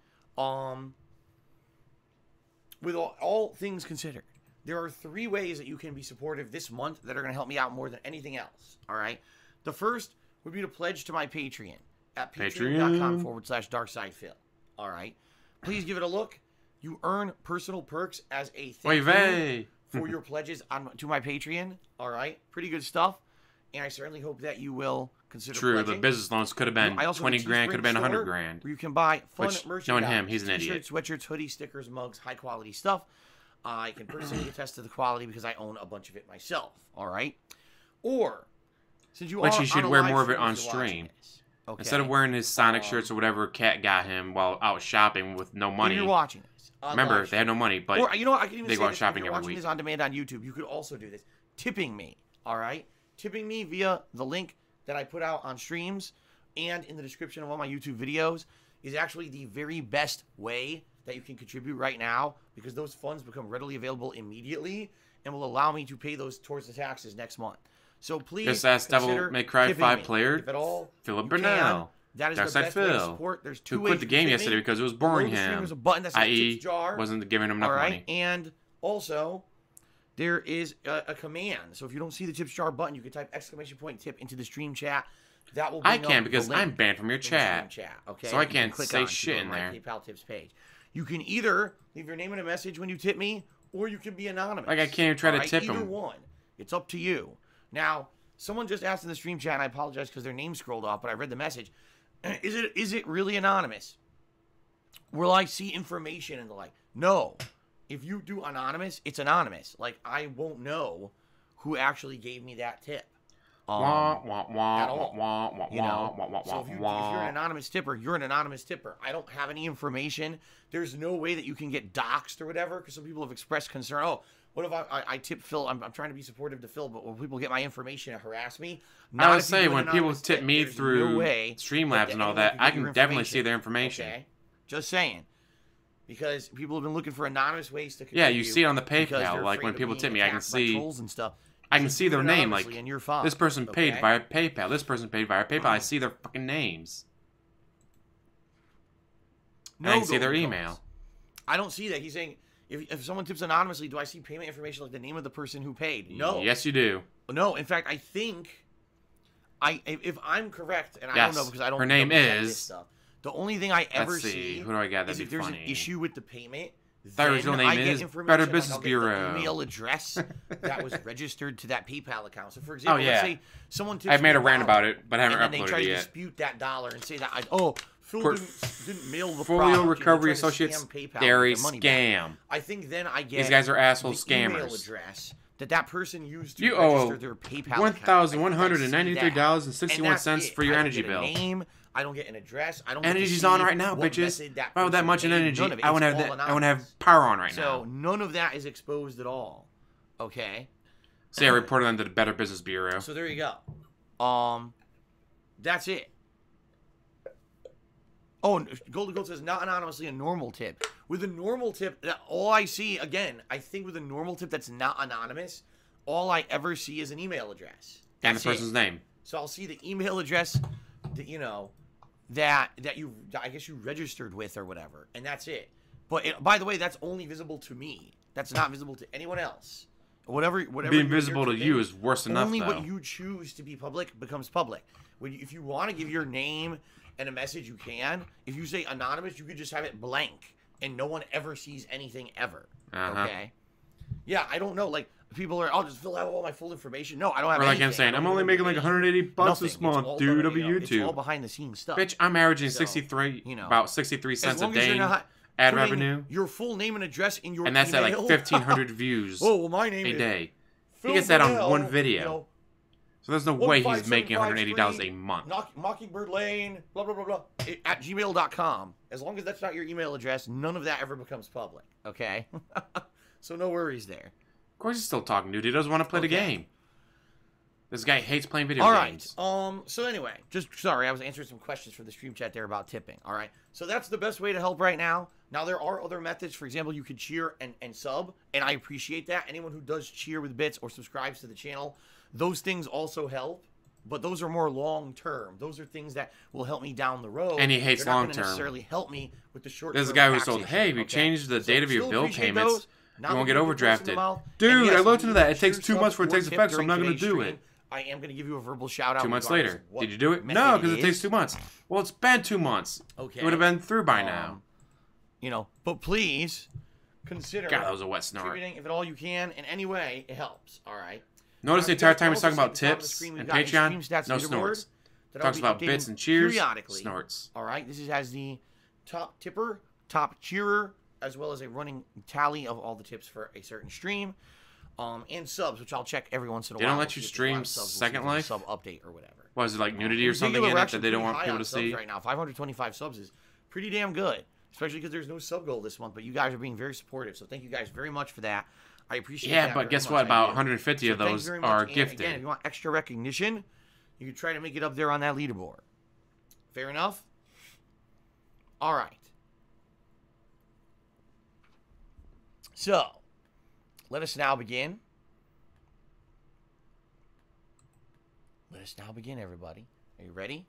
C: with all things considered, there are 3 ways that you can be supportive this month that are going to help me out more than anything else. All right. The first would be to pledge to my Patreon at patreon.com/darksidephil. All right. Please give it a look. You earn personal perks as a thank you for your pledges to my Patreon. All right. Pretty good stuff. And I certainly hope that you will consider
B: True,
C: pledging.
B: the business loans could have been
C: I also
B: 20
C: have a
B: grand, could have been
C: Teespring
B: 100
C: store
B: grand.
C: Where you can buy fun
B: Which,
C: merchandise.
B: knowing him, he's an idiot.
C: T-shirts, sweatshirts, hoodies, stickers, mugs, high quality stuff. I can personally attest to the quality because I own a bunch of it myself. All right. Or, since you
B: Which
C: are
B: he should
C: on a
B: wear
C: live
B: more of it
C: stream
B: on
C: if you're watching
B: stream.
C: this, okay,
B: Instead of wearing his Sonic shirts or whatever Cat got him while out shopping with no money.
C: when you're watching this, on
B: Remember,
C: live
B: they had no money, but
C: or you know what? I can even
B: they
C: say
B: go out
C: this,
B: shopping
C: if you're
B: every
C: watching
B: week.
C: this on demand on YouTube, you could also do this. Tipping me, all right? Tipping me via the link that I put out on streams and in the description of all my YouTube videos is actually the very best way that you can contribute right now because those funds become readily available immediately and will allow me to pay those towards the taxes next month. So please
B: Just ask Devil May Cry 5 player,
C: if at all,
B: Philip
C: you can.
B: Burnell.
C: That is
B: Darkside
C: the best way to
B: Phil,
C: support. There's 2
B: who
C: ways
B: quit the
C: you
B: game
C: can tip
B: yesterday
C: me.
B: because it was boring
C: Below the stream
B: him.
C: there's a button that says
B: I.e.,
C: tips jar.
B: wasn't giving him enough
C: All right,
B: money.
C: and also there is a command. So if you don't see the tips jar button, you can type !tip into the stream chat. That will bring
B: I can
C: up
B: because
C: the link
B: I'm banned from your
C: in the stream
B: chat.
C: Okay,
B: So I
C: you can
B: can't
C: click
B: say
C: on to
B: shit
C: go
B: in
C: to my
B: there.
C: PayPal tips page. You can either leave your name in a message when you tip me, or you can be anonymous.
B: Like, I can't even try to
C: All right?
B: tip
C: Either
B: him.
C: one. It's up to you. Now, someone just asked in the stream chat, and I apologize because their name scrolled off, but I read the message. Is it really anonymous? Will I see information and the like? No. If you do anonymous, it's anonymous. Like, I won't know who actually gave me that tip. At all. You know? So if you're an anonymous tipper, you're an anonymous tipper. I don't have any information. There's no way that you can get doxxed or whatever, because some people have expressed concern. Oh, what if I tip Phil? I'm trying to be supportive to Phil, but when people get my information and harass me,
B: I would say when people tip me through Streamlabs and all that, I can definitely see their information.
C: Okay? Just saying. Because people have been looking for anonymous ways to
B: Yeah, you see it on the PayPal. Like when people tip me, I can see.
C: And stuff.
B: I can see their name. Like
C: and you're fine,
B: this person paid
C: okay?
B: via PayPal. This person paid via PayPal. I see their fucking names.
C: No,
B: and I can see their
C: golden
B: email.
C: codes. I don't see that. He's saying if someone tips anonymously, do I see payment information like the name of the person who paid? No.
B: Yes, you do.
C: No. In fact, I think if I'm correct, and I don't know because I don't.
B: Her name
C: this
B: is.
C: stuff, the only thing I ever
B: Let's see.
C: see
B: Who do I got? That'd
C: is
B: be
C: if there's
B: funny.
C: an issue with the payment.
B: Their original
C: then
B: name
C: I get
B: is
C: information,
B: Better
C: like,
B: Business
C: I'll get
B: Bureau.
C: the email address that was registered to that PayPal account. So, for example,
B: yeah.
C: let's say someone tips
B: I've made
C: me
B: a rant
C: $1,
B: about it, but I haven't
C: and then they
B: uploaded
C: try
B: it
C: to
B: yet.
C: dispute that dollar and say that Phil didn't mail the
B: Portfolio
C: product.
B: Recovery
C: They're trying to
B: Associates,
C: scam PayPal
B: they're a
C: to get their money back.
B: scam.
C: I think then I get
B: These guys are asshole
C: the email
B: scammers.
C: address that person used to
B: You
C: register
B: owe
C: their PayPal account.
B: $1,193.61 for your energy bill.
C: Name, I don't get an address. I don't.
B: Energy's
C: get to
B: on
C: see
B: right now,
C: what
B: bitches.
C: method that
B: If I have that
C: person
B: much in
C: paid.
B: energy,
C: None of it.
B: I want to
C: It's
B: have
C: all
B: that. I want to have
C: anonymous.
B: power on right
C: So
B: now.
C: none of that is exposed at all. Okay.
B: So yeah, I reported them to the Better Business Bureau.
C: So there you go. That's it. Oh, Golden Gold says not anonymously a normal tip. With a normal tip, all I see again, I think with a normal tip that's not anonymous, all I ever see is an email address.
B: And
C: That's
B: the person's name.
C: So I'll see the email address that that you I guess you registered with or whatever, and that's it. But by the way, that's only visible to me. That's not visible to anyone else. Whatever.
B: Being visible to you is worse enough,
C: only
B: though.
C: what you choose to be public becomes public. If you want to give your name and a message, you can. If you say anonymous, you could just have it blank, and no one ever sees anything ever. Okay. Yeah, I don't know. Like people are, I'll just fill out all my full information. No, I don't have.
B: Or like
C: anything.
B: I'm saying,
C: I don't
B: I'm only
C: have
B: making like $180
C: nothing.
B: this
C: It's
B: month,
C: all
B: dude,
C: done,
B: over
C: It's all
B: YouTube.
C: behind the scenes stuff.
B: Bitch, I'm averaging
C: So,
B: 63,
C: you know,
B: about 63
C: as
B: cents a
C: long as you're
B: day
C: not
B: ad
C: putting
B: revenue,
C: your full name and address in your
B: and that's at like
C: email.
B: 1,500 views
C: Oh well, my name
B: a
C: is
B: day.
C: Phil
B: He gets that on
C: Burnell,
B: one video.
C: You know,
B: So there's no way he's making
C: 15753
B: $180 a month.
C: Mockingbird Lane, blah blah blah blah, at gmail.com. As long as that's not your email address, none of that ever becomes public. Okay, so no worries there.
B: Of course he's still talking, dude. He doesn't want to play the game. This guy hates playing video
C: All right.
B: games.
C: So anyway, just sorry, I was answering some questions for the stream chat there about tipping. All right. So that's the best way to help right now. Now there are other methods. For example, you could cheer and sub, and I appreciate that. Anyone who does cheer with bits or subscribes to the channel, those things also help. But those are more long term. Those are things that will help me down the road.
B: And he hates
C: They're not
B: long
C: gonna
B: term.
C: Necessarily help me with the short.
B: There's a guy who told, hey, if you change the date of your bill payments, you won't get overdrafted. Dude, I looked into that. It takes 2 months for it takes effect, so I'm not going to do it.
C: I am going to give you a verbal shout out.
B: 2 months later. Did you do it? No, because it takes 2 months. Well, it's been 2 months.
C: Okay.
B: It would have been through by now.
C: You know, but please consider.
B: God, that was a wet snort.
C: Contributing, if at all you can, in any way, it helps. All right.
B: Notice the entire time he's talking about
C: Also, at the top of the
B: tips
C: screen, we've
B: and
C: got a
B: Patreon,
C: stream stats
B: no
C: leaderboard
B: snorts.
C: that I'll
B: Talks
C: be
B: about
C: updating
B: bits and cheers,
C: periodically.
B: snorts.
C: All right. This has the top tipper, top cheerer, as well as a running tally of all the tips for a certain stream, and subs, which I'll check every once in a while.
B: They don't let you
C: If there's a
B: stream
C: lot of subs, we'll see
B: Second
C: if there's a
B: Life?
C: sub update or whatever.
B: Was it like nudity or something
C: We're
B: in it that
C: actually
B: they don't
C: pretty
B: want
C: high
B: people
C: on
B: to
C: subs
B: see?
C: right now. 525 subs is pretty damn good, especially because there's no sub goal this month. But you guys are being very supportive, so thank you guys very much for that. I appreciate that.
B: Yeah, but
C: very
B: guess
C: much.
B: what?
C: I
B: About
C: do.
B: 150
C: So
B: of
C: thank you
B: those
C: very much.
B: are
C: And
B: gifted.
C: Again, if you want extra recognition, you can try to make it up there on that leaderboard. Fair enough? All right. So, let us now begin. Let us now begin, everybody. Are you ready?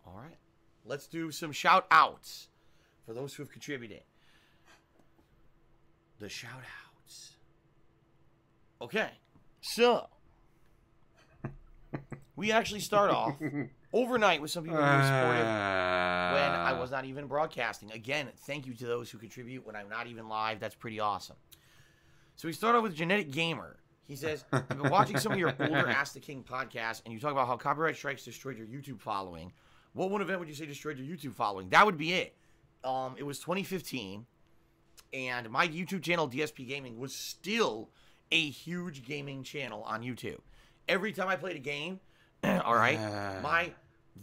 C: All right. Let's do some shout outs for those who have contributed. The shout outs. Okay, so we actually start off overnight with some people who were supportive when I was not even broadcasting. Again, thank you to those who contribute when I'm not even live. That's pretty awesome. So we start off with Genetic Gamer. He says, I've been watching some of your older Ask the King podcasts, and you talk about how copyright strikes destroyed your YouTube following. What one event would you say destroyed your YouTube following? That would be it. It was 2015, and my YouTube channel, DSP Gaming, was still a huge gaming channel on YouTube. Every time I played a game, all right, my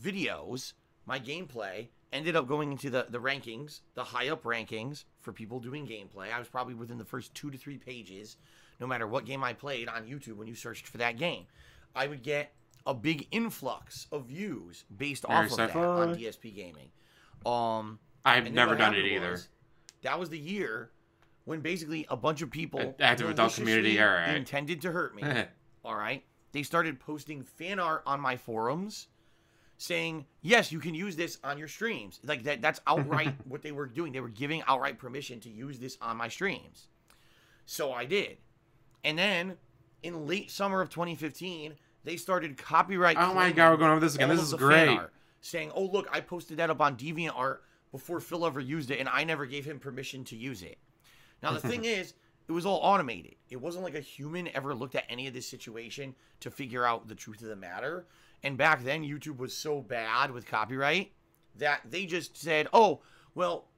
C: videos, my gameplay, ended up going into the rankings, the high-up rankings for people doing gameplay. I was probably within the first 2 to 3 pages, no matter what game I played on YouTube when you searched for that game. I would get a big influx of views based off of that on DSP Gaming.
B: I've never done it either.
C: That was the year when basically a bunch of people
B: active adult community era
C: intended to hurt me. All right, they started posting fan art on my forums, saying, "Yes, you can use this on your streams." Like that's outright what they were doing. They were giving outright permission to use this on my streams. So I did, and then in late summer of 2015, they started copyright.
B: Oh my God, we're going over this again. This is great.
C: Art, saying, "Oh look, I posted that up on DeviantArt before Phil ever used it, and I never gave him permission to use it." Now, the thing is, it was all automated. It wasn't like a human ever looked at any of this situation to figure out the truth of the matter. And back then, YouTube was so bad with copyright that they just said, oh, well,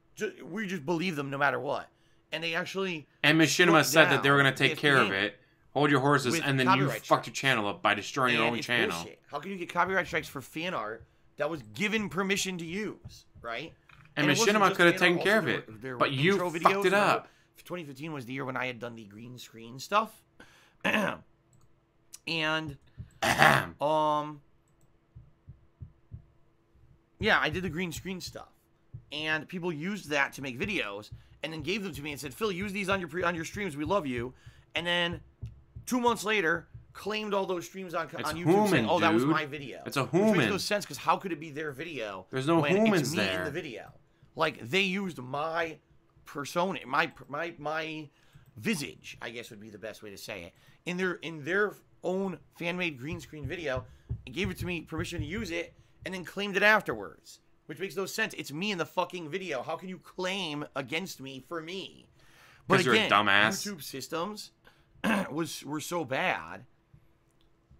C: we just believe them no matter what. And they actually...
B: And Machinima said that they were going to take care of it. Hold your horses, and then you fucked your channel up by destroying your own channel.
C: Bullshit. How can you get copyright strikes for fan art that was given permission to use, right?
B: And Machinima could have taken care of it, but you fucked it up.
C: 2015 was the year when I had done the green screen stuff. And, yeah, I did the green screen stuff. And people used that to make videos and then gave them to me and said, Phil, use these on your streams. We love you. And then 2 months later, claimed all those streams on YouTube saying, oh, that was my video.
B: It's a human.
C: Which makes no sense because how could it be their video?
B: There's no humans
C: it's me
B: there.
C: In the video. Like, they used my persona, my visage, I guess would be the best way to say it, in their own fan-made green screen video, and gave it to me permission to use it, and then claimed it afterwards, which makes no sense. It's me in the fucking video. How can you claim against me for me? But again,
B: you're a dumbass.
C: YouTube systems were so bad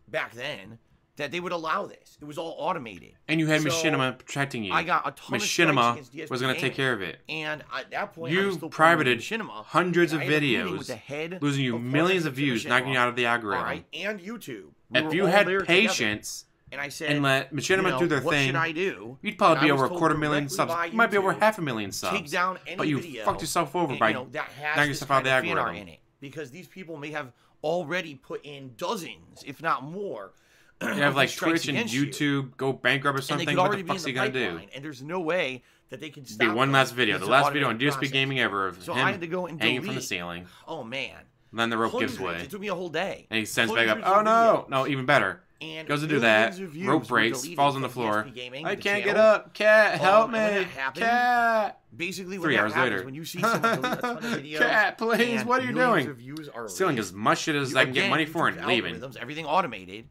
C: back then that they would allow this. It was all automated.
B: And you had Machinima protecting you.
C: I got a ton
B: Machinima
C: of strikes
B: was going to take care of it.
C: And at that point,
B: you
C: I was still
B: privated
C: Machinima,
B: hundreds of videos, losing you millions of views, knocking you out of the algorithm.
C: All right, and YouTube.
B: If you had patience
C: and I said,
B: and let Machinima do their
C: what
B: thing,
C: should I do?
B: You'd probably be over 250,000 subs. You might be over 500,000 subs.
C: Take down any
B: but you
C: video,
B: fucked yourself over by knocking yourself out of the algorithm.
C: In it, because these people may have already put in dozens, if not more.
B: You have like Twitch and YouTube go bankrupt or something. What the fuck's he gonna do?
C: And there's no way that they can stop.
B: Be one last video, the last video on DSP Gaming ever of him
C: I had to go and
B: hanging from the ceiling.
C: Oh man!
B: And then the rope gives way.
C: It took me a whole day.
B: And he sends back up. Oh no! No, even better.
C: And
B: goes to do that. Rope breaks, falls on the floor. I can't get up. Cat, help me! Cat.
C: Basically,
B: 3 hours later,
C: when you see someone delete a ton of videos,
B: Cat, please, what are you doing? Stealing as much shit as I can get money for and leaving.
C: Everything automated.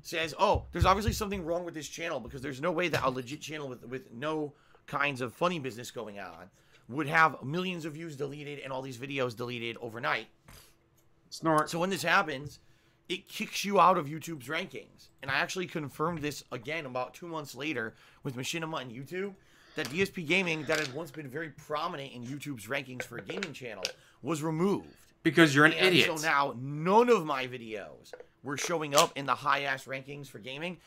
C: Says, oh, there's obviously something wrong with this channel because there's no way that a legit channel with no kinds of funny business going on would have millions of views deleted and all these videos deleted overnight.
B: Snort.
C: So when this happens, it kicks you out of YouTube's rankings. And I actually confirmed this again about 2 months later with Machinima and YouTube, that DSP Gaming, that had once been very prominent in YouTube's rankings for a gaming channel, was removed.
B: Because you're an idiot.
C: So now none of my videos were showing up in the high-ass rankings for gaming.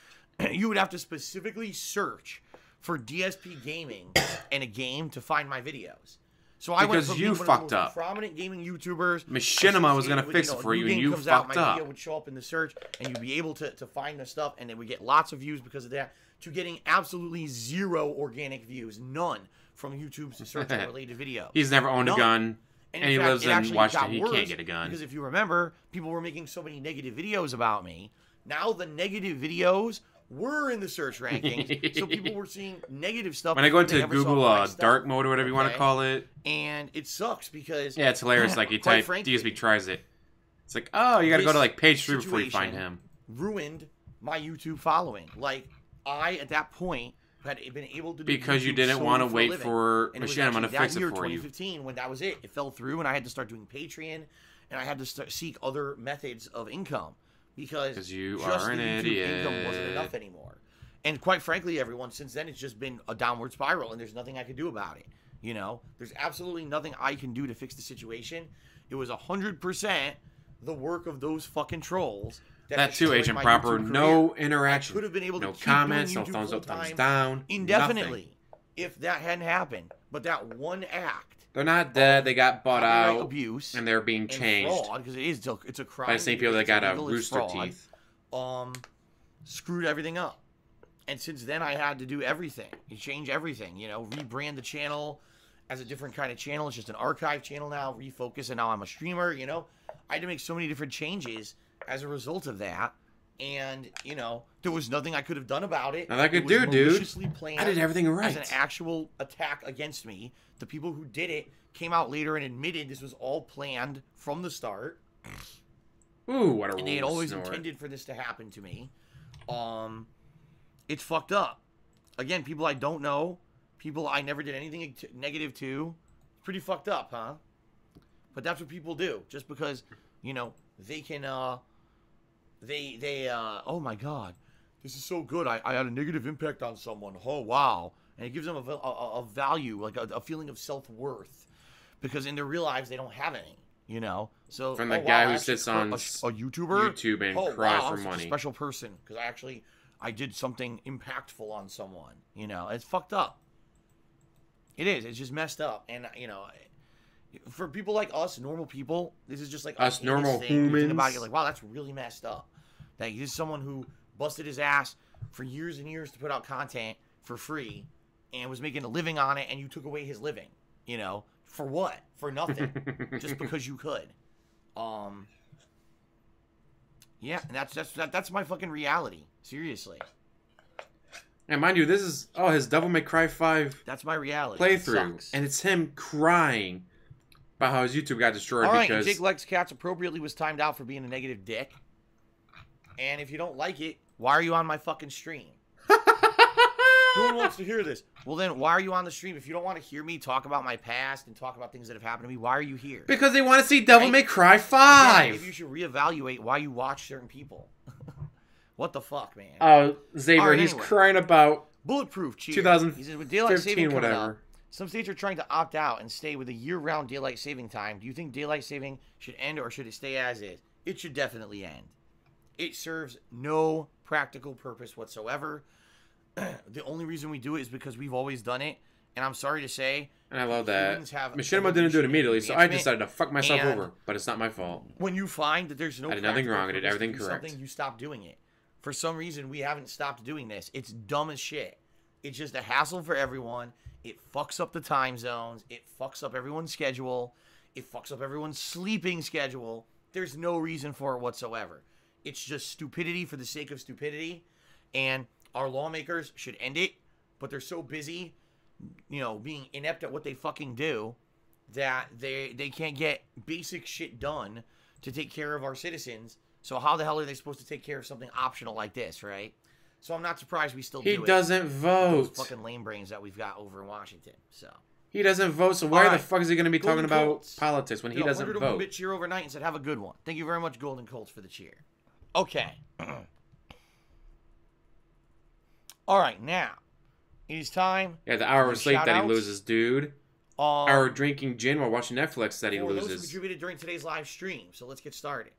C: You would have to specifically search for DSP Gaming in a game to find my videos. So I went from being one of the most prominent gaming YouTubers.
B: Machinima was going to fix it for you, and you fucked up.
C: My video would show up in the search, and you'd be able to find the stuff, and it would get lots of views because of that, to getting absolutely zero organic views, none from YouTube's search-related videos.
B: He's never owned a gun. And he lives in Washington. He can't get a gun.
C: Because if you remember, people were making so many negative videos about me. Now the negative videos were in the search rankings. So people were seeing negative stuff.
B: When I go into Google dark mode or whatever you want to call it.
C: And it sucks because...
B: Yeah, it's hilarious. Like you type, DSP tries it. It's like, oh, you got to go to like page 3 before you
C: situation
B: find him.
C: Ruined my YouTube following. Like, I, at that point, had been able to do
B: Because you
C: YouTube
B: didn't
C: solely
B: want to
C: for a
B: wait
C: living.
B: for
C: And it was
B: Machinima to
C: actually
B: fix
C: that
B: it
C: year,
B: for you.
C: 2015, when that was it. It fell through, and I had to start doing Patreon, and I had to seek other methods of income. Because
B: you
C: just
B: are an
C: the YouTube
B: idiot.
C: income wasn't enough anymore. And quite frankly, everyone, since then, it's just been a downward spiral, and there's nothing I could do about it. You know? There's absolutely nothing I can do to fix the situation. It was 100% the work of those fucking trolls.
B: That too,
C: destroyed
B: Agent
C: my
B: Proper.
C: YouTube
B: No
C: career.
B: interaction.
C: I could have been able to
B: no
C: keep
B: comments,
C: doing
B: no
C: YouTube
B: thumbs up,
C: full-time
B: thumbs down.
C: indefinitely
B: Nothing.
C: if that hadn't happened. But that one act,
B: They're not dead. They got bought
C: copyright
B: out.
C: abuse,
B: And they're being
C: and
B: changed.
C: fraud, because it's a crime.
B: By the same people that
C: it's
B: got
C: illegal, it's
B: rooster
C: fraud,
B: teeth.
C: Screwed everything up. And since then, I had to do everything. You change everything, you know, rebrand the channel as a different kind of channel. It's just an archive channel now, refocus, and now I'm a streamer, you know. I had to make so many different changes as a result of that. And, you know, there was nothing I could have done about it.
B: Nothing I could
C: It was
B: do, dude.
C: maliciously planned
B: I did everything right.
C: as an actual attack against me. The people who did it came out later and admitted this was all planned from the start.
B: Ooh, what a
C: And they had always
B: snort.
C: intended for this to happen to me. It's fucked up. Again, people I don't know, people I never did anything negative to. It's pretty fucked up, huh? But that's what people do. Just because, you know, they can, oh my God, this is so good. I had a negative impact on someone. Oh, wow. And it gives them a value, like a feeling of self-worth. Because in their real lives, they don't have any, you know? So
B: From the
C: wow,
B: guy
C: I
B: who
C: actually
B: sits on
C: a YouTuber?
B: YouTube and
C: Oh,
B: cries
C: wow,
B: for
C: I'm such a
B: money.
C: special person because I did something impactful on someone. You know, it's fucked up. It is. It's just messed up. And, you know, for people like us, normal people, this is just like
B: Us
C: a heinous
B: normal
C: thing. You think
B: humans.
C: about it, you're like, wow, that's really messed up. That he's someone who busted his ass for years and years to put out content for free and was making a living on it, and you took away his living. You know, for what? For nothing. Just because you could. Yeah, and that's my fucking reality. Seriously.
B: And mind you, this is his Devil May Cry 5
C: That's my reality. It
B: playthrough,
C: sucks.
B: and it's him crying about how his YouTube got destroyed
C: All right, and
B: because
C: Jake Lex Cats appropriately was timed out for being a negative dick. And if you don't like it, why are you on my fucking stream? No one wants to hear this. Well, then why are you on the stream? If you don't want to hear me talk about my past and talk about things that have happened to me, why are you here?
B: because they want to see Devil
C: Right?
B: May Cry
C: Again,
B: 5.
C: maybe you should reevaluate why you watch certain people. What the fuck, man?
B: Oh, Xavier,
C: All right,
B: he's
C: anyway.
B: crying about
C: Bulletproof cheer.
B: 2015,
C: He says, with daylight saving coming
B: whatever.
C: up, some states are trying to opt out and stay with a year-round daylight saving time. Do you think daylight saving should end or should it stay as is? It should definitely end. It serves no practical purpose whatsoever. The only reason we do it is because we've always done it. And I'm sorry to say,
B: And I love that.
C: humans have
B: Machinima didn't do it immediately, so I
C: advancement,
B: decided to fuck myself
C: and
B: over. But it's not my fault.
C: when you find that there's no
B: I did nothing
C: practical
B: wrong, I did
C: purpose to
B: everything
C: do
B: correct.
C: something, you stop doing it. For some reason, we haven't stopped doing this. It's dumb as shit. It's just a hassle for everyone. It fucks up the time zones. It fucks up everyone's schedule. It fucks up everyone's sleeping schedule. There's no reason for it whatsoever. It's just stupidity for the sake of stupidity. And our lawmakers should end it, but they're so busy, you know, being inept at what they fucking do that they can't get basic shit done to take care of our citizens. So how the hell are they supposed to take care of something optional like this, right? So I'm not surprised we still
B: He
C: do it.
B: doesn't
C: Those
B: vote.
C: fucking lame brains that we've got over in Washington. So
B: He doesn't vote, so why
C: All
B: the
C: right.
B: fuck is he going to be
C: Golden
B: talking about
C: Colts.
B: politics when he
C: did a
B: doesn't
C: 101
B: vote?
C: bit cheer overnight and said, have a good one. Thank you very much, Golden Colts, for the cheer. Okay. All right, now it is time.
B: Yeah, the hour of sleep that he
C: Shout-outs.
B: loses, dude. Hour drinking gin while watching Netflix that he
C: for those who
B: loses.
C: contributed during today's live stream. So let's get started.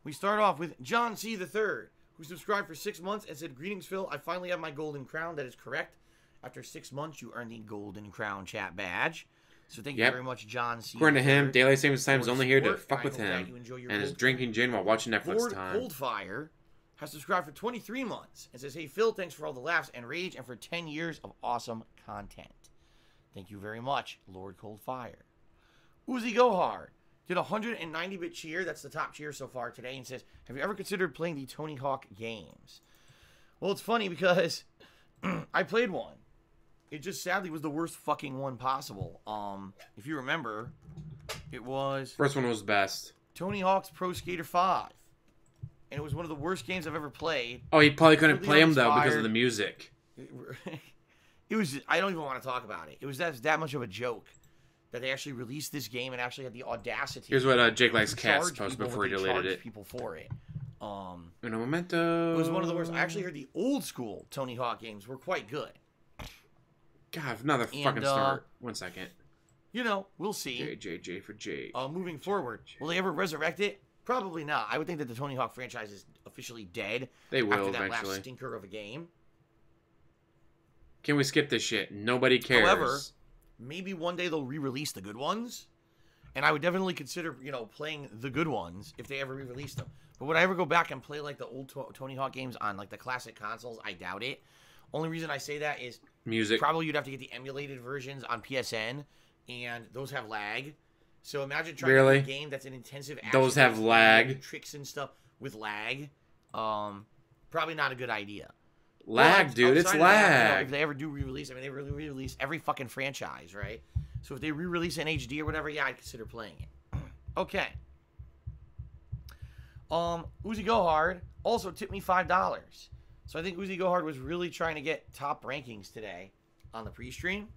C: We start off with John C. the Third, who subscribed for 6 months and said, "Greetings, Phil. I finally have my golden crown." That is correct. After 6 months, you earned the golden crown chat badge. So thank you
B: Yep.
C: very much, John C.
B: According to
C: the
B: him,
C: Third.
B: daylight savings time is
C: Lord
B: only here to
C: Sport,
B: fuck
C: I
B: with
C: hope that
B: him
C: you enjoy your
B: and is
C: gold
B: drinking gin while watching Netflix
C: Lord
B: time.
C: Coldfire has subscribed for 23 months and says, "Hey, Phil, thanks for all the laughs and rage and for 10 years of awesome content." Thank you very much, Lord Coldfire. Uzi Gohar did a 190-bit cheer. That's the top cheer so far today. And says, "Have you ever considered playing the Tony Hawk games?" Well, it's funny because I played one. It just sadly was the worst fucking one possible. If you remember, it was
B: First one was best.
C: Tony Hawk's Pro Skater 5. And it was one of the worst games I've ever played.
B: Oh, he probably couldn't play him, though, because of
C: Uninspired.
B: the music.
C: It was, I don't even want to talk about it. It was that much of a joke that they actually released this game and actually had the audacity.
B: Here's what Jake Likes
C: to
B: Cats
C: charge
B: posted
C: people
B: before he
C: what they
B: deleted
C: charged
B: it.
C: people for it.
B: Uno momento.
C: It was one of the worst. I actually heard the old school Tony Hawk games were quite good.
B: God, another fucking start. 1 second.
C: You know, we'll see.
B: J for Jake.
C: Moving forward, will they ever resurrect it? Probably not. I would think that the Tony Hawk franchise is officially dead.
B: They will
C: after that
B: eventually.
C: last stinker of a game.
B: Can we skip this shit? Nobody cares.
C: However, maybe one day they'll re-release the good ones, and I would definitely consider, playing the good ones if they ever re-release them. But would I ever go back and play like the old Tony Hawk games on like the classic consoles? I doubt it. Only reason I say that is
B: music.
C: Probably you'd have to get the emulated versions on PSN, and those have lag. So imagine trying to play a game that's an intensive action.
B: Those have lag.
C: Tricks and stuff with lag. Probably not a good idea.
B: Lag, dude. It's lag.
C: If they ever do re-release, I mean, they really re-release every fucking franchise, right? So if they re-release in HD or whatever, yeah, I'd consider playing it. Okay. Uzi Go Hard also tipped me $5. So I think Uzi Go Hard was really trying to get top rankings today on the pre-stream.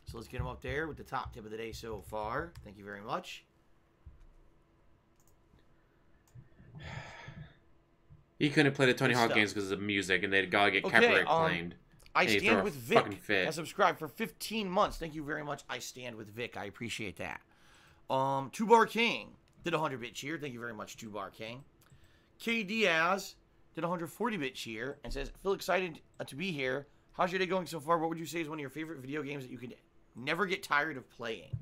C: So let's get him up there with the top tip of the day so far. Thank you very much.
B: He couldn't play the Tony Hawk games because of the music, and they'd gotta get copyright claimed.
C: I Stand with Vic has subscribed for 15 months. Thank you very much. I Stand with Vic. I appreciate that. 2-Bar King did a 100-bit cheer. Thank you very much, 2-Bar King. K Diaz did a 140-bit cheer and says, feel excited to be here. How's your day going so far? What would you say is one of your favorite video games that you could never get tired of playing?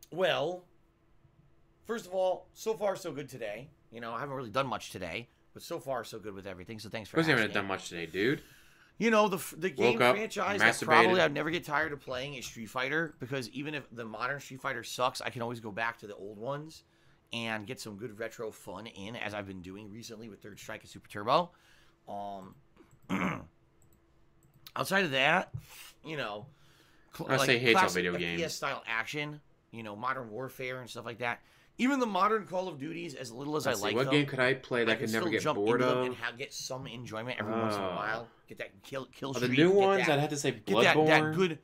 C: Well, first of all, so far so good today. I haven't really done much today, but so far so good with everything. So thanks for asking.
B: You haven't done much today, dude.
C: The game franchise that probably I'd never get tired of playing is Street Fighter, because even if the modern Street Fighter sucks, I can always go back to the old ones and get some good retro fun in, as I've been doing recently with Third Strike and Super Turbo. Outside of that,
B: I say hates all video games.
C: FPS style action, Modern Warfare and stuff like that. Even the modern Call of Duties, as little as I like them.
B: What game could I play that I could never get bored of?
C: And get some enjoyment every once in a while. Get that kill streak.
B: The new ones, I'd have to say Bloodborne.
C: Get that good,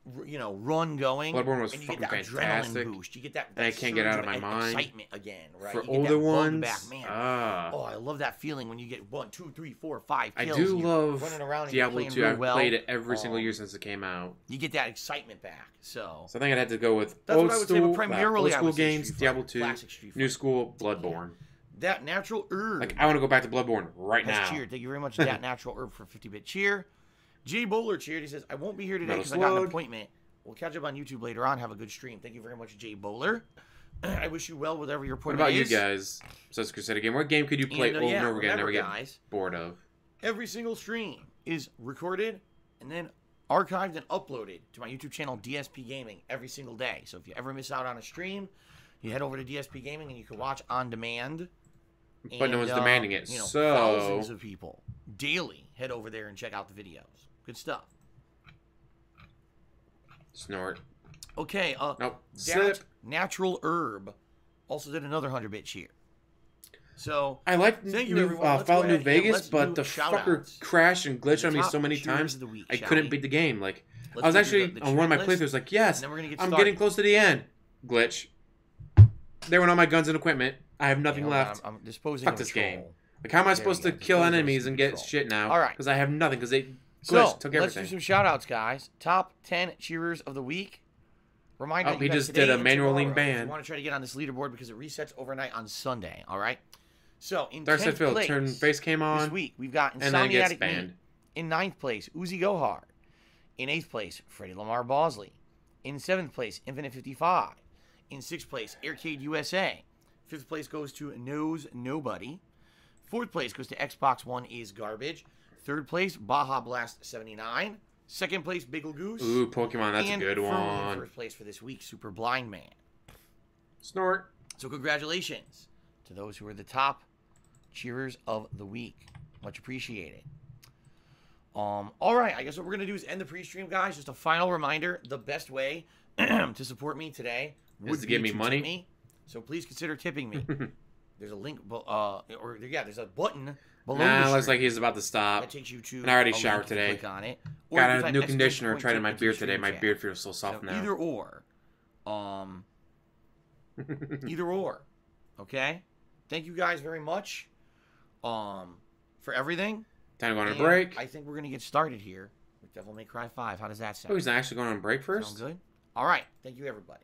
C: run going.
B: Bloodborne was
C: and you
B: fucking
C: get that
B: fantastic.
C: Adrenaline boost. You get that
B: I can't get out of my mind.
C: Excitement again, right?
B: For
C: you get
B: older
C: that
B: ones,
C: back, man. I love that feeling when you get 1, 2, 3, 4, 5 kills.
B: I do love
C: running around
B: Diablo
C: and
B: 2. I've
C: well.
B: played it every single year since it came out.
C: You get that excitement back. So
B: I think I'd have to go with
C: that's
B: old
C: what I would say, but primarily
B: school games, Diablo 2, new school, Bloodborne.
C: That Natural Herb.
B: I want to go back to Bloodborne right now.
C: Cheered. Thank you very much, That Natural Herb, for 50-bit cheer. Jay Bowler cheered. He says, I won't be here today because I got an appointment. We'll catch up on YouTube later on. Have a good stream. Thank you very much, Jay Bowler. I wish you well, whatever your appointment is.
B: What about you guys? Says Crusader Game. What game could you play over and over again and never get bored of?
C: Every single stream is recorded and then archived and uploaded to my YouTube channel, DSP Gaming, every single day. So if you ever miss out on a stream, you head over to DSP Gaming and you can watch on demand.
B: But no one's demanding it, so
C: thousands of people daily head over there and check out the videos. Good stuff.
B: Snort.
C: Okay.
B: Nope.
C: Sip. Natural Herb also did another 100-bit cheer. So
B: I like Fallout New Vegas, but the
C: fucker
B: crashed and glitched on me so many times I couldn't beat the game. Like I was actually on one of my playthroughs, like, yes, I'm getting close to the end. Glitch. They went on my guns and equipment. I have nothing left.
C: I'm disposing
B: Fuck
C: of
B: this
C: troll.
B: game. Like, how am I supposed to kill enemies and get shit now?
C: All right.
B: Because I have nothing, because they glitched, took everything.
C: Let's do some shout-outs, guys. Top 10 cheerers of the week. Reminder,
B: he just did a manual lean ban.
C: You want to try to get on this leaderboard because it resets overnight on Sunday, all right? So, in
B: Dark
C: 10th
B: Side Field,
C: place
B: turn face came on.
C: this week, we've got
B: and then it gets
C: Insomniatic
B: banned.
C: In 9th place, Uzi Go Hard. In 8th place, Freddie Lamar Bosley. In 7th place, Infinite 55. In 6th place, Aircade USA. 5th place goes to Knows Nobody. 4th place goes to Xbox One is Garbage. 3rd place, Baja Blast 79. 2nd place, Bagel Goose.
B: Ooh, Pokemon, that's a good one.
C: 1st place for this week, Super Blind Man.
B: Snort.
C: So congratulations to those who are the top cheerers of the week. Much appreciated. All right, I guess what we're gonna do is end the pre-stream, guys. Just a final reminder: the best way to support me today
B: Is to give me money.
C: tip me. So please consider tipping me. There's a link, there's a button below.
B: Nah, looks like he's about to stop.
C: That takes you to.
B: And I already showered today.
C: Click on it. Or
B: Got
C: you
B: a
C: can
B: new
C: type
B: conditioner
C: exclamation
B: tried in
C: point
B: my
C: into
B: beard
C: the stream
B: today. My
C: chat.
B: beard feels so soft now.
C: Either or. Either or. Okay? Thank you guys very much for everything.
B: Time to go on a break.
C: I think we're going to get started here with Devil May Cry 5. How does that sound?
B: Oh, he's not actually going on a break first?
C: Sound good? All right. Thank you, everybody.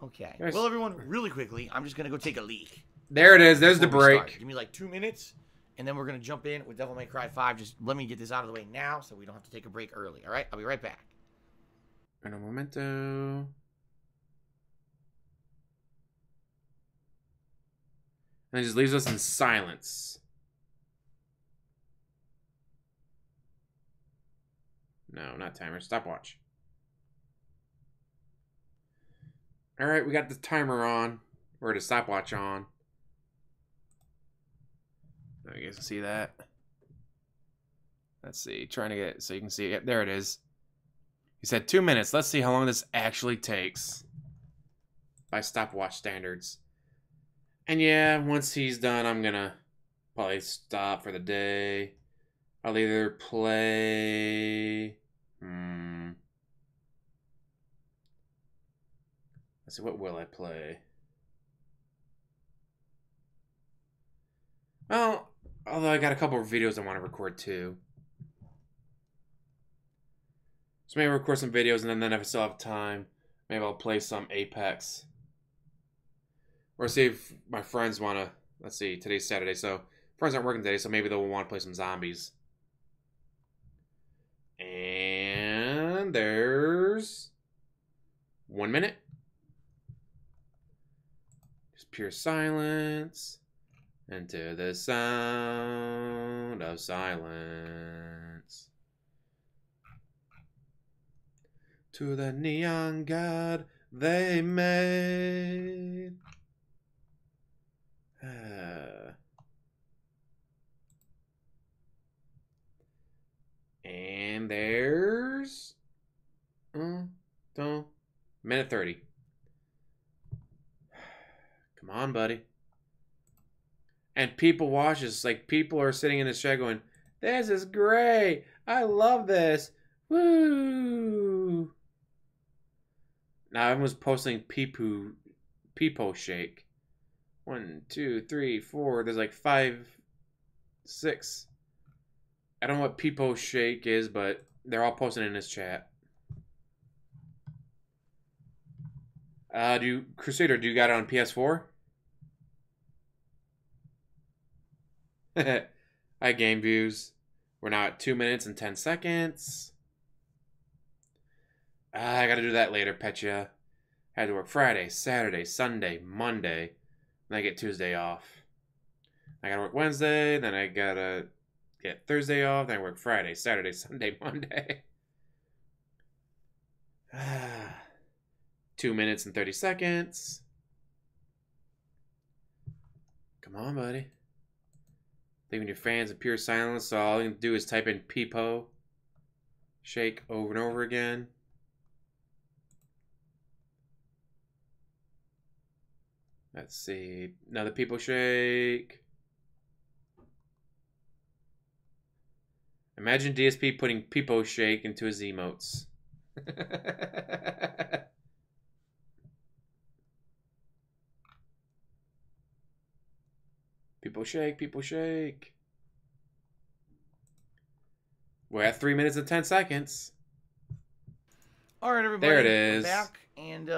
C: Okay.
B: Yes.
C: Well, everyone, really quickly, I'm just going to go take a leak.
B: There it is. There's the
C: before we
B: break.
C: start. Give me like 2 minutes, and then we're going to jump in with Devil May Cry 5. Just let me get this out of the way now so we don't have to take a break early. All right? I'll be right back.
B: Un momento. And it just leaves us in silence. No, not timer. Stopwatch. Alright, we got the timer on. Or the stopwatch on. Oh, you guys can see that. Let's see. Trying to get it so you can see it. There it is. He said 2 minutes. Let's see how long this actually takes. By stopwatch standards. And yeah, once he's done, I'm gonna probably stop for the day. I'll either play... Let's see, what will I play? Well, although I got a couple of videos I want to record too. So maybe I'll record some videos, and then if I still have time, maybe I'll play some Apex. Or see if my friends want to... Let's see, today's Saturday, so friends aren't working today, so maybe they'll want to play some zombies. And there's 1 minute. Just pure silence. Into the sound of silence. To the neon god they made. And there's minute 30. Come on, buddy. And people watch this. Like, people are sitting in the chat going, "This is great. I love this. Woo!" Now everyone's posting peepo shake. 1, 2, 3, 4. There's like 5, 6. I don't know what peepo shake is, but they're all posting in this chat. Crusader, do you got it on PS4? Hi, game views. We're now at 2 minutes and 10 seconds. I gotta do that later, Petya. I had to work Friday, Saturday, Sunday, Monday. Then I get Tuesday off. I gotta work Wednesday, then I gotta get Thursday off, then I work Friday, Saturday, Sunday, Monday. 2 minutes and 30 seconds. Come on, buddy. Leaving your fans in pure silence, so all you can do is type in peepo. Shake over and over again. Let's see. Another peepo shake. Imagine DSP putting peepo shake into his emotes. People shake, people shake. We're at 3 minutes and 10 seconds.
C: All right, everybody.
B: There it is.
C: We're back, and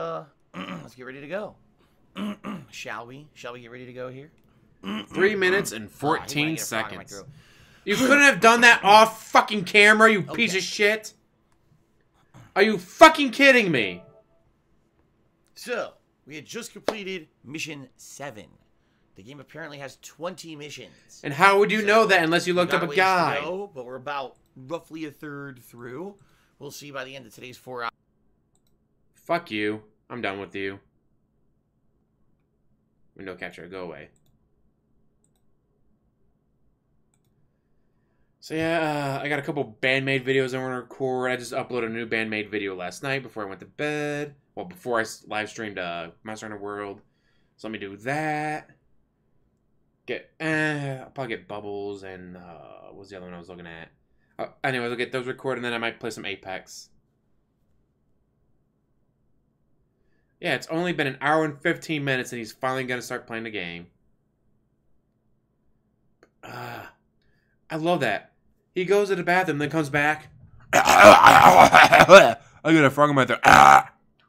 C: let's get ready to go. Shall we? Shall we get ready to go here?
B: 3 minutes and 14
C: I get a frog in my
B: seconds.
C: throat.
B: You couldn't have done that off fucking camera, you piece of shit. Are you fucking kidding me?
C: So, we had just completed mission 7. The game apparently has 20 missions.
B: And how would you know that unless you looked up a guide?
C: Go, but we're about roughly a third through. We'll see by the end of today's 4 hours.
B: Fuck you. I'm done with you. Window capture, go away. So yeah, I got a couple bandmade videos I want to record. I just uploaded a new bandmade video last night before I went to bed. Well, before I live streamed Monster Hunter World. So let me do that. I'll probably get Bubbles and what was the other one I was looking at? Anyways, I'll get those recorded and then I might play some Apex. Yeah, it's only been an hour and 15 minutes and he's finally going to start playing the game. I love that. He goes to the bathroom, then comes back. I got a frog in my throat.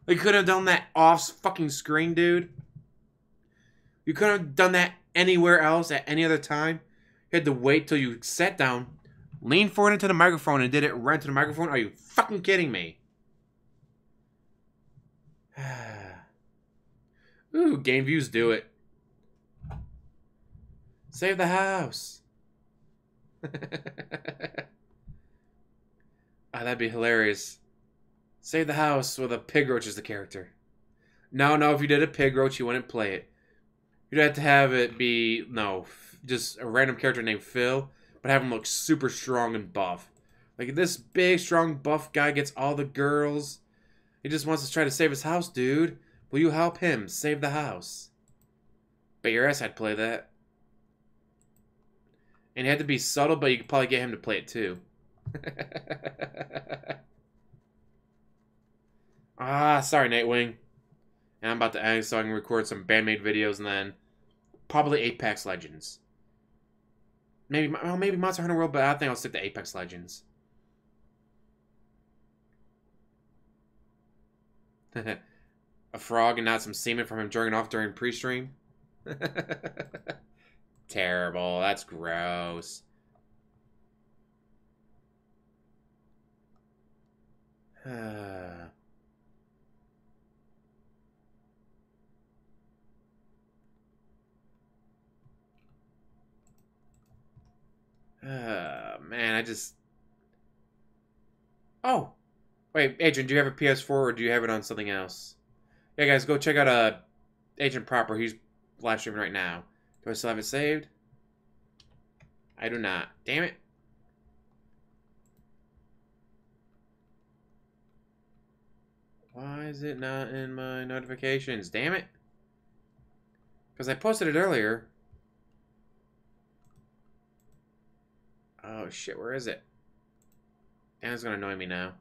B: You couldn't have done that off fucking screen, dude. You couldn't have done that anywhere else at any other time. You had to wait till you sat down, leaned forward into the microphone, and did it right into the microphone. Are you fucking kidding me? Ooh, game views do it. Save the house. That'd be hilarious. Save the house with a pig roach as the character. No, if you did a pig roach, you wouldn't play it. You'd have to have it be, just a random character named Phil, but have him look super strong and buff. Like, this big, strong, buff guy gets all the girls. He just wants to try to save his house, dude. Will you help him save the house? Bet your ass I'd play that. And it had to be subtle, but you could probably get him to play it too. Sorry, Nightwing. And I'm about to end so I can record some bandmade videos and then probably Apex Legends. Maybe Monster Hunter World, but I think I'll stick to Apex Legends. A frog and not some semen from him jerking off during pre-stream? Terrible. That's gross. Man, I just... Oh! Wait, Adrian, do you have a PS4 or do you have it on something else? Yeah, guys, go check out Agent Proper. He's live streaming right now. Do I still have it saved? I do not. Damn it. Why is it not in my notifications? Damn it. Because I posted it earlier. Oh, shit. Where is it? Damn, it's going to annoy me now.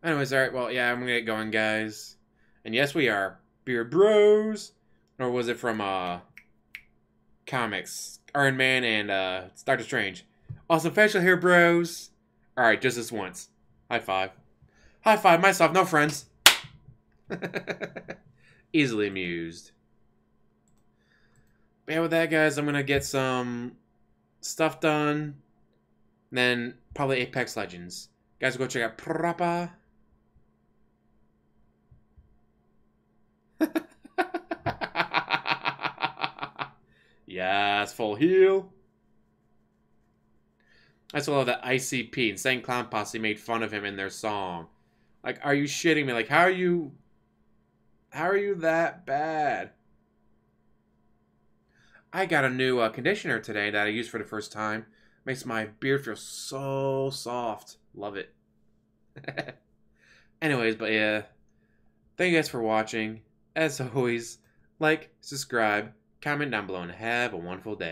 B: Anyways, alright. Well, yeah, I'm going to get going, guys. And yes, we are Beard Bros. Or was it from, comics? Iron Man and, Doctor Strange. Awesome facial hair, bros. Alright, just this once. High five. High five myself, no friends. Easily amused. But yeah, with that, guys, I'm going to get some stuff done. Then probably Apex Legends. Guys, go check out Proper. Yes, full heal. I still love that ICP, Insane Clown Posse, made fun of him in their song. Like, are you shitting me? Like, how are you that bad? I got a new conditioner today that I used for the first time. Makes my beard feel so soft. Love it. Anyways, but yeah. Thank you guys for watching. As always, like, subscribe, comment down below, and have a wonderful day.